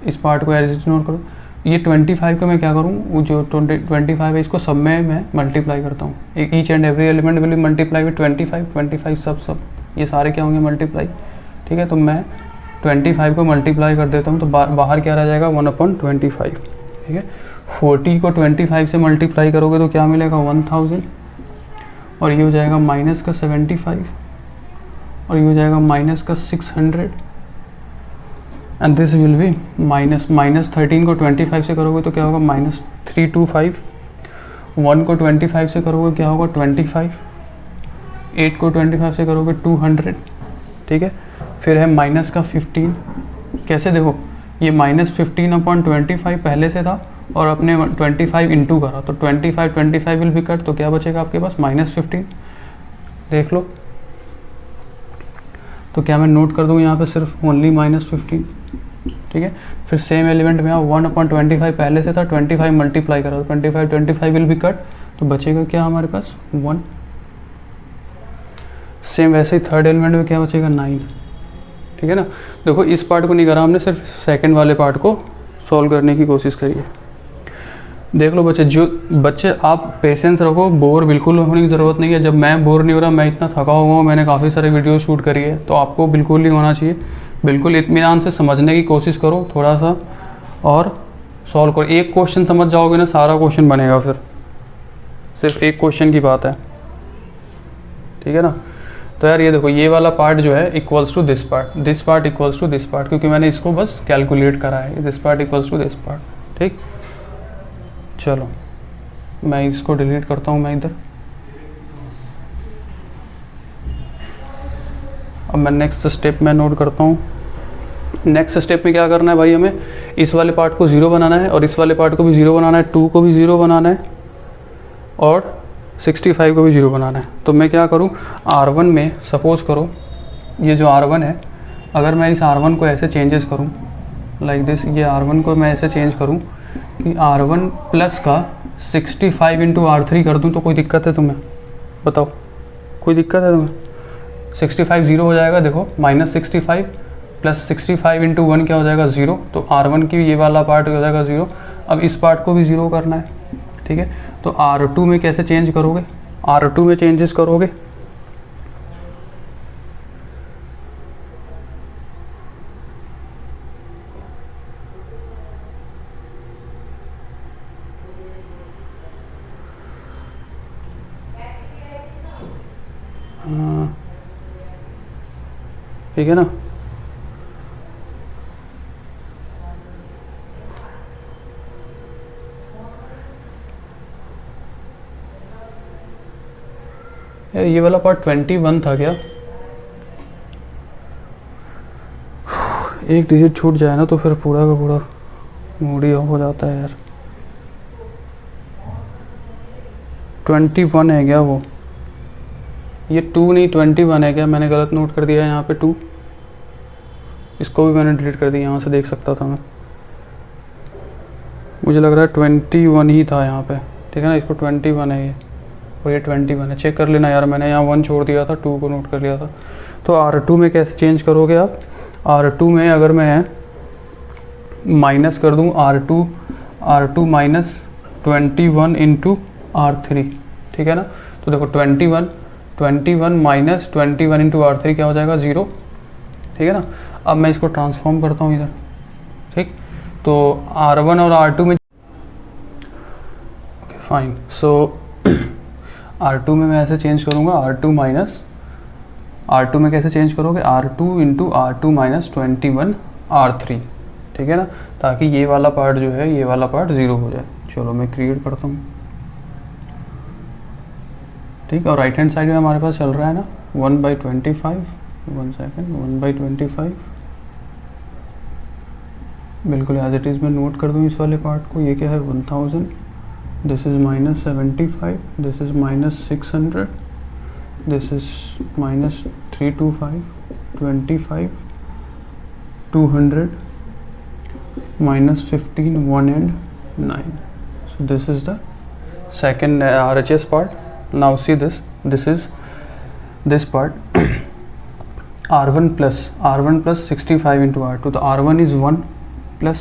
इस पार्ट को एज नोट करो। ये 25 को मैं क्या करूँ, वो जो 25 है इसको सब में मैं मल्टीप्लाई करता हूँ। Each and every element will be multiply with 25 सब ये सारे क्या होंगे मल्टीप्लाई, ठीक है। तो मैं 25 को मल्टीप्लाई कर देता हूँ तो बाहर क्या रह जाएगा 1/25, ठीक है। 40 को 25 से मल्टीप्लाई करोगे तो क्या मिलेगा 1000, और ये हो जाएगा -75, और ये हो जाएगा -600, एंड दिस विल बी -13 को 25 से करोगे तो क्या होगा -325, 1 को 25 से करोगे क्या होगा 25, 8 को 25 से करोगे 200, ठीक है। फिर है माइनस का 15, कैसे देखो ये -15/25 पहले से था और अपने 25 इंटू करा तो 25 विल बी कट, तो क्या बचेगा आपके पास -15, देख लो। तो क्या मैं नोट कर दूँ यहाँ पे सिर्फ ओनली -15, ठीक है। फिर सेम एलिमेंट में 1/25 पहले से था, 25 मल्टीप्लाई करा तो 25 विल बी कट, तो बचेगा क्या हमारे पास 1। सेम वैसे ही थर्ड एलिमेंट में क्या बचेगा 9, ठीक है ना। देखो इस पार्ट को नहीं करा हमने, सिर्फ सेकंड वाले पार्ट को सॉल्व करने की कोशिश करिए। देख लो बच्चे आप पेशेंस रखो, बोर बिल्कुल होने की ज़रूरत नहीं है। जब मैं बोर नहीं हो रहा, मैं इतना थका हुआ हूँ, मैंने काफ़ी सारे वीडियो शूट करी है, तो आपको बिल्कुल नहीं होना चाहिए। बिल्कुल इत्मीनान से समझने की कोशिश करो थोड़ा सा और सॉल्व करो। एक क्वेश्चन समझ जाओगे ना, सारा क्वेश्चन बनेगा। फिर सिर्फ एक क्वेश्चन की बात है, ठीक है ना। तो यार ये देखो ये वाला पार्ट जो है equals to this part equals to this part, क्योंकि मैंने इसको बस कैलकुलेट करा है। This part equals to this part, ठीक। चलो मैं इसको डिलीट करता हूँ मैं इधर। अब मैं नेक्स्ट स्टेप में नोट करता हूँ। नेक्स्ट स्टेप में क्या करना है भाई, हमें इस वाले पार्ट को 0 बनाना है और इस वाले पार्ट को भी 0 बनाना है, 2 को भी 0 बनाना है और 65 को भी 0 बनाना है। तो मैं क्या करूँ, R1 में सपोज करो ये जो R1 है, अगर मैं इस R1 को ऐसे चेंजेस करूँ लाइक दिस, ये R1 को मैं ऐसे चेंज करूँ कि R1 प्लस का 65 इंटू R3 कर दूँ, तो कोई दिक्कत है तुम्हें? बताओ, कोई दिक्कत है तुम्हें? 65 0 हो जाएगा, देखो -65 प्लस 65 इंटू 1 क्या हो जाएगा 0, तो R1 की ये वाला पार्ट हो जाएगा 0। अब इस पार्ट को भी 0 करना है, ठीक है। तो R2 में कैसे चेंज करोगे, R2 में चेंजेस करोगे ठीक है ना। यार ये वाला पार्ट 21 था क्या? एक डिजिट छूट जाए ना तो फिर पूरा का पूरा मूड ही ऑफ हो जाता है यार। 21 है क्या वो? ये 2 नहीं 21 है क्या? मैंने गलत नोट कर दिया है यहाँ पे 2। इसको भी मैंने डिलीट कर दिया, यहाँ से देख सकता था मैं। मुझे लग रहा है 21 ही था यहाँ पे, ठीक है ना। इसको 21 है ये और ये 21 है। चेक कर लेना यार, मैंने यहाँ 1 छोड़ दिया था, 2 को नोट कर लिया था। तो R2 में कैसे चेंज करोगे आप? R2 में अगर मैं माइनस कर दूँ R2 माइनस 21 इंटू R3, ठीक है ना। तो देखो 21 माइनस 21 इंटू R3 क्या हो जाएगा 0, ठीक है ना। अब मैं इसको ट्रांसफॉर्म करता हूँ इधर, ठीक। तो R1 और R2 में ओके फाइन। सो R2 में मैं ऐसे चेंज करूँगा R2 में कैसे चेंज करोगे? R2 into R2 minus 21 R3, ठीक है ना, ताकि ये वाला पार्ट जो है ये वाला पार्ट 0 हो जाए। चलो मैं क्रिएट करता हूँ, ठीक। और राइट हैंड साइड में हमारे पास चल रहा है ना 1/25, 1 सेकेंड, 1/25 बिल्कुल एज इट इज़ मैं नोट कर दूँ इस वाले पार्ट को। ये क्या है 1000, this is -75, this is -600, this is -325, 25, 200, -15, 1 and 9. So this is the second RHS part. Now see this is this part R1 plus 65 into R2. The R1 is 1 plus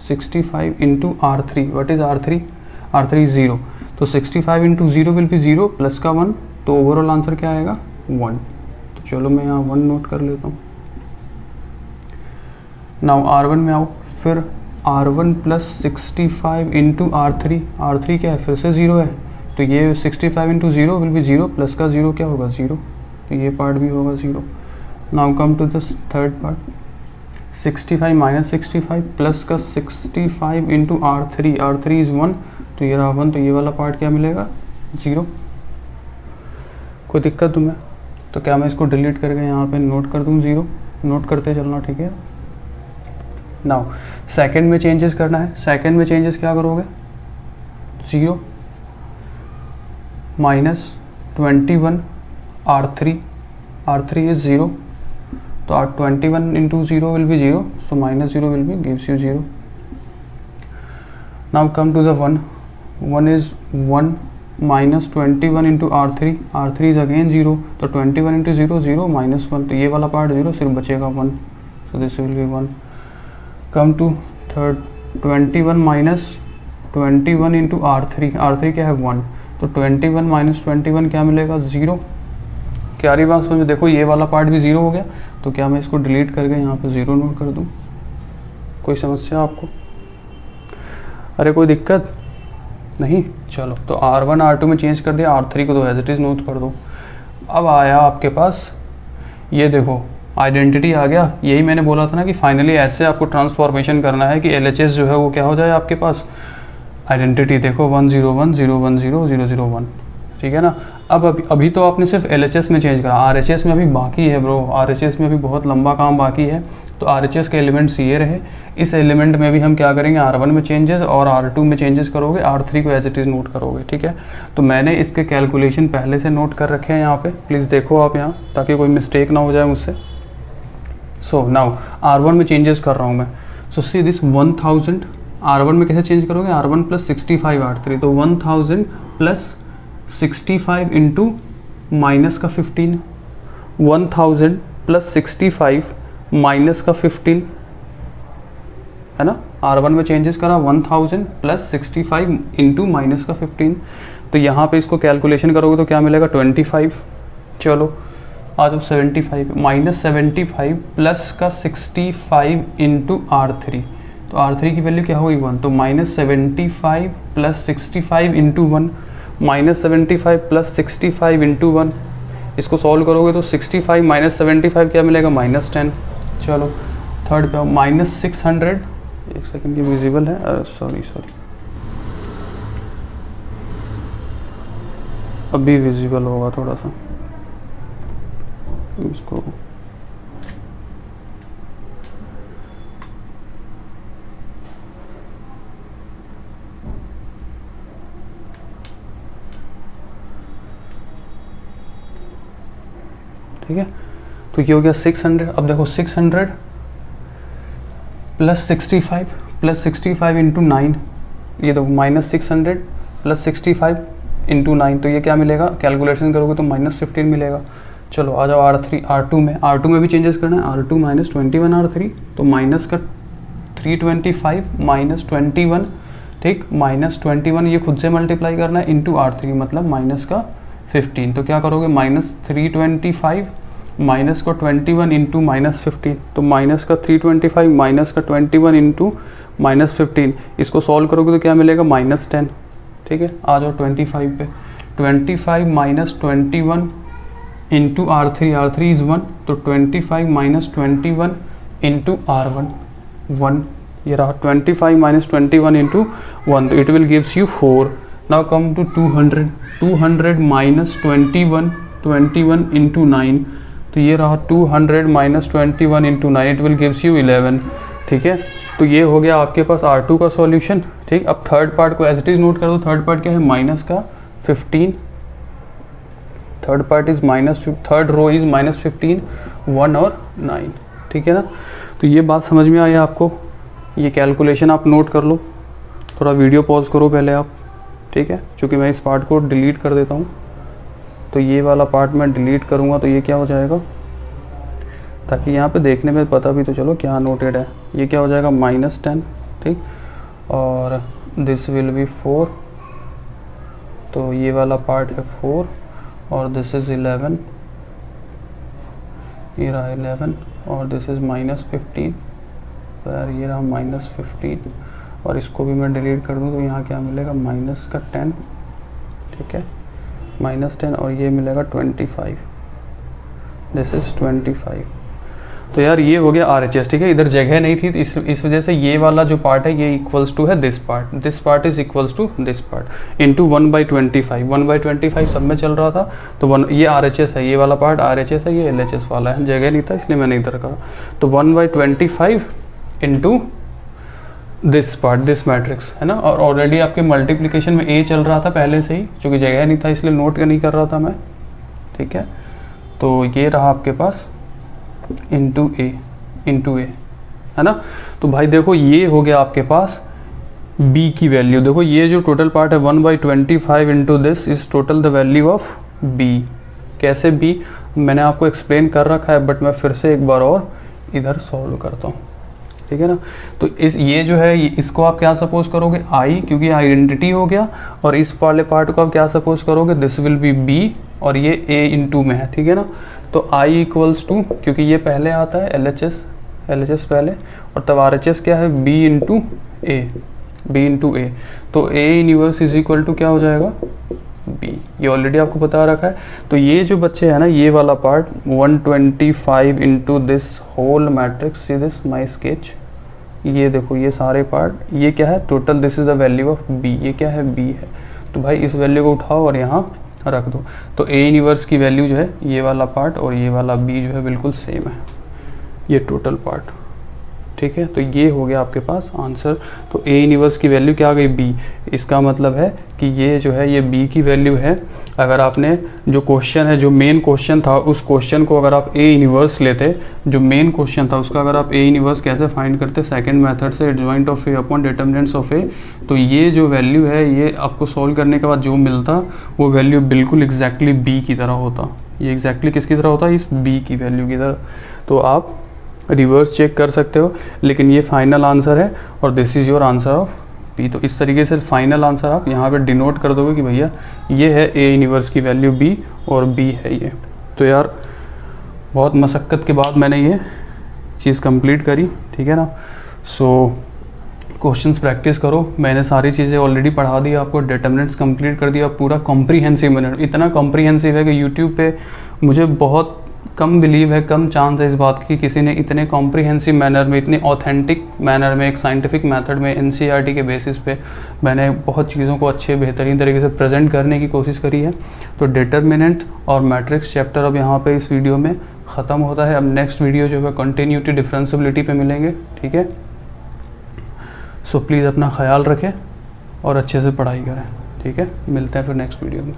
65 into R3. What is R3? R3 is 0. तो 65 into 0 will be 0 plus का 1, तो overall answer क्या आएगा 1। तो चलो मैं यहाँ 1 note कर लेता हूँ। नाउ R1 में आओ, फिर R1 प्लस 65 इंटू R3 क्या है फिर से 0 है, तो ये 65 इंटू 0 विल बी 0 प्लस का 0 क्या होगा 0, तो ये पार्ट भी होगा 0। Now come to the third part, 65 minus 65 plus का 65 इंटू R3 इज़ 1, तो ये रहा 1, तो ये वाला पार्ट क्या मिलेगा 0। कोई दिक्कत तुम्हें? तो क्या मैं इसको डिलीट करके यहाँ पे नोट कर दूँ 0, नोट करते चलना, ठीक है। नाउ सेकंड में चेंजेस करना है। सेकंड में चेंजेस क्या करोगे, 0 माइनस 21 R3, R3 इज 0, तो 21 into 0 will be 0, so minus 0 will be gives you 0. Now come to the 1, 1 is 1 minus 21 into R3, R3 is again 0, तो 21 into 0 0 minus 1, तो ये वाला पार्ट 0, सिर्फ बचेगा 1, so this will be 1. Come to third, 21 minus 21 into R3, R3 क्या है 1, तो 21 minus 21 क्या मिलेगा 0। क्या रही बात समझो, देखो ये वाला पार्ट भी 0 हो गया, तो क्या मैं इसको डिलीट करके यहाँ पे 0 नोट कर दूँ? कोई समस्या आपको? अरे कोई दिक्कत नहीं? चलो, तो R1 R2 में चेंज कर दिया, R3 को तो एज इट इज़ नोट कर दो। अब आया आपके पास, ये देखो आइडेंटिटी आ गया। यही मैंने बोला था ना कि फाइनली ऐसे आपको ट्रांसफॉर्मेशन करना है कि LHS जो है वो क्या हो जाए आपके पास, आइडेंटिटी देखो 1 0 1 0 1 0 0 0 1, ठीक है ना। अब अभी तो आपने सिर्फ LHS में चेंज करा, RHS में अभी बाकी है ब्रो, RHS में अभी बहुत लंबा काम बाकी है। तो RHS के एलिमेंट्स ये रहे, इस एलिमेंट में भी हम क्या करेंगे, R1 में चेंजेस और R2 में चेंजेस करोगे, R3 को एज इट इज़ नोट करोगे, ठीक है। तो मैंने इसके कैलकुलेशन पहले से नोट कर रखे हैं यहाँ पे, प्लीज़ देखो आप यहाँ, ताकि कोई मिस्टेक ना हो जाए मुझसे। सो नाउ R1 में चेंजेस कर रहा हूँ मैं। सो सी दिस 1000 R1 में कैसे चेंज करोगे, R1 प्लस 65 R3, तो 1000 प्लस 65 इंटू माइनस का 15, 1000 प्लस 65 माइनस का 15, है ना। R1 में चेंजेस करा 1000 प्लस 65 इंटू माइनस का 15, तो यहाँ पे इसको कैलकुलेशन करोगे तो क्या मिलेगा 25। चलो आ जाओ 75 माइनस 75 प्लस का 65 इंटू R3, तो R3 की वैल्यू क्या होगी 1, तो minus 75 plus 65 into 1, minus 75 plus 65 into 1, इसको सॉल्व करोगे तो 65 माइनस 75 क्या मिलेगा -10। चलो थर्ड पे माइनस 600, एक सेकंड ये विजिबल है, सॉरी अभी विजिबल होगा थोड़ा सा, इसको ठीक है। तो ये हो गया 600। अब देखो 600 प्लस 65 प्लस 65 इंटू 9, ये देखो माइनस 600 प्लस 65 इंटू 9, तो ये क्या मिलेगा, कैलकुलेशन करोगे तो -15 मिलेगा। चलो आ जाओ R2 में भी चेंजेस करना है। R2 माइनस 21 R3, तो माइनस का 325 माइनस 21, ठीक, माइनस 21 ये खुद से मल्टीप्लाई करना है इंटू R3, मतलब माइनस का 15, तो क्या करोगे माइनस 325 माइनस का 21 इंटू माइनस 15, तो माइनस का 325 माइनस का 21 इंटू माइनस 15, इसको सॉल्व करोगे तो क्या मिलेगा -10, ठीक है। आ जाओ 25 पे, 25 माइनस 21 इंटू R3 इज़ 1, तो 25 माइनस 21 इंटू R1 1, ये रहा 25 माइनस 21 इंटू 1, तो it will gives you 4। Now come to 200 minus 21 into 9, तो ये रहा 200 minus 21 into 9, it will gives you 11, ठीक है। तो ये हो गया आपके पास R2 का सॉल्यूशन, ठीक। अब थर्ड पार्ट को एज इट इज़ नोट कर दो। थर्ड पार्ट क्या है, माइनस का 15, third part is third row is -15, 1 और 9, ठीक है ना। तो ये बात समझ में आई आपको, ये कैलकुलेशन आप नोट कर लो। थोड़ा वीडियो पॉज करो पहले आप, ठीक है, क्योंकि मैं इस पार्ट को डिलीट कर देता हूँ। तो ये वाला पार्ट मैं डिलीट करूँगा तो ये क्या हो जाएगा, ताकि यहाँ पे देखने में पता भी तो चलो क्या नोटेड है। ये क्या हो जाएगा -10, ठीक, और दिस विल बी 4, तो ये वाला पार्ट है 4 और दिस इज़ 11, ये रहा 11 और दिस इज़ -15, तो यार ये रहा -15, और इसको भी मैं डिलीट कर दूँ तो यहाँ क्या मिलेगा -10, ठीक है, -10, और ये मिलेगा 25, दिस इज़ 25। तो यार ये हो गया RHS, ठीक है। इधर जगह नहीं थी, तो इस वजह से ये वाला जो पार्ट है ये इक्वल्स टू है this part is equals to this part into 1/25। 1/25 सब में चल रहा था, तो ये RHS है, ये वाला पार्ट RHS है, ये LHS वाला है, जगह नहीं था इसलिए मैंने इधर करा। तो 1/25 into this part, this matrix, है ना। और ऑलरेडी आपके मल्टीप्लिकेशन में A चल रहा था पहले से ही, क्योंकि जगह नहीं था इसलिए नोट नहीं कर रहा था मैं, ठीक है। तो ये रहा आपके पास इंटू ए, है ना। तो भाई देखो ये हो गया आपके पास B की वैल्यू। देखो ये जो टोटल पार्ट है 1/25 into this is total the value of B। कैसे B मैंने आपको एक्सप्लेन कर रखा है, बट मैं फिर से एक बार और इधर सॉल्व करता हूँ, ठीक है ना। तो ये जो है इसको आप क्या सपोज करोगे I, क्योंकि आइडेंटिटी हो गया। और इस वाले पार्ट को आप क्या सपोज करोगे, दिस विल बी B और ये A इंटू में है, ठीक है ना। तो I इक्वल्स टू, क्योंकि ये पहले आता है LHS पहले, और तब RHS क्या है B इंटू A। तो A inverse is equal to क्या हो जाएगा B, ये ऑलरेडी आपको बता रखा है। तो ये जो बच्चे हैं ना, ये वाला part 125 into this whole matrix, see this my sketch, ये देखो ये सारे पार्ट, ये क्या है total, this is the value of B, ये क्या है B है। तो भाई इस वैल्यू को उठाओ और यहाँ रख दो। तो A इनवर्स की वैल्यू जो है ये वाला पार्ट और ये वाला B जो है बिल्कुल सेम है, ये टोटल पार्ट, ठीक है। तो ये हो गया आपके पास आंसर। तो A इनवर्स की वैल्यू क्या आ गई B। इसका मतलब है कि ये जो है ये B की वैल्यू है। अगर आपने जो क्वेश्चन है, जो मेन क्वेश्चन था, उस क्वेश्चन को अगर आप A इनवर्स लेते, जो मेन क्वेश्चन था उसका अगर आप A इनवर्स कैसे फाइंड करते, सेकंड मेथड से adjoint of A upon determinants of A, तो ये जो वैल्यू है ये आपको सॉल्व करने के बाद जो मिलता वो वैल्यू बिल्कुल एग्जैक्टली B की तरह होता। ये एग्जैक्टली किसकी तरह होता है, इस B की वैल्यू की तरह। तो आप रिवर्स चेक कर सकते हो, लेकिन ये फाइनल आंसर है और this is your answer of B। तो इस तरीके से फाइनल आंसर आप यहाँ पे डिनोट कर दोगे कि भैया ये है A इनवर्स की वैल्यू B और B है ये। तो यार बहुत मशक्क़त के बाद मैंने ये चीज़ कंप्लीट करी, ठीक है ना। सो क्वेश्चंस प्रैक्टिस करो। मैंने सारी चीज़ें ऑलरेडी पढ़ा दी आपको, डिटर्मिनेंट्स कंप्लीट कर दिया पूरा कॉम्प्रीहेंसिव मैनर। इतना कॉम्प्रीहेंसिव है कि यूट्यूब पे मुझे बहुत कम बिलीव है, कम चांस है इस बात की किसी ने इतने कॉम्प्रीहेंसिव मैनर में, इतने ऑथेंटिक मैनर में, एक साइंटिफिक मेथड में, NCERT के बेसिस पे मैंने बहुत चीज़ों को अच्छे बेहतरीन तरीके से प्रेजेंट करने की कोशिश करी है। तो डिटर्मिनेंट और मैट्रिक्स चैप्टर अब यहाँ पे इस वीडियो में ख़त्म होता है। अब नेक्स्ट वीडियो जो है कंटिन्यूटी डिफरेंशिएबिलिटी पे मिलेंगे, ठीक है। सो प्लीज़ अपना ख्याल रखें और अच्छे से पढ़ाई करें, ठीक है। मिलते हैं फिर नेक्स्ट वीडियो में।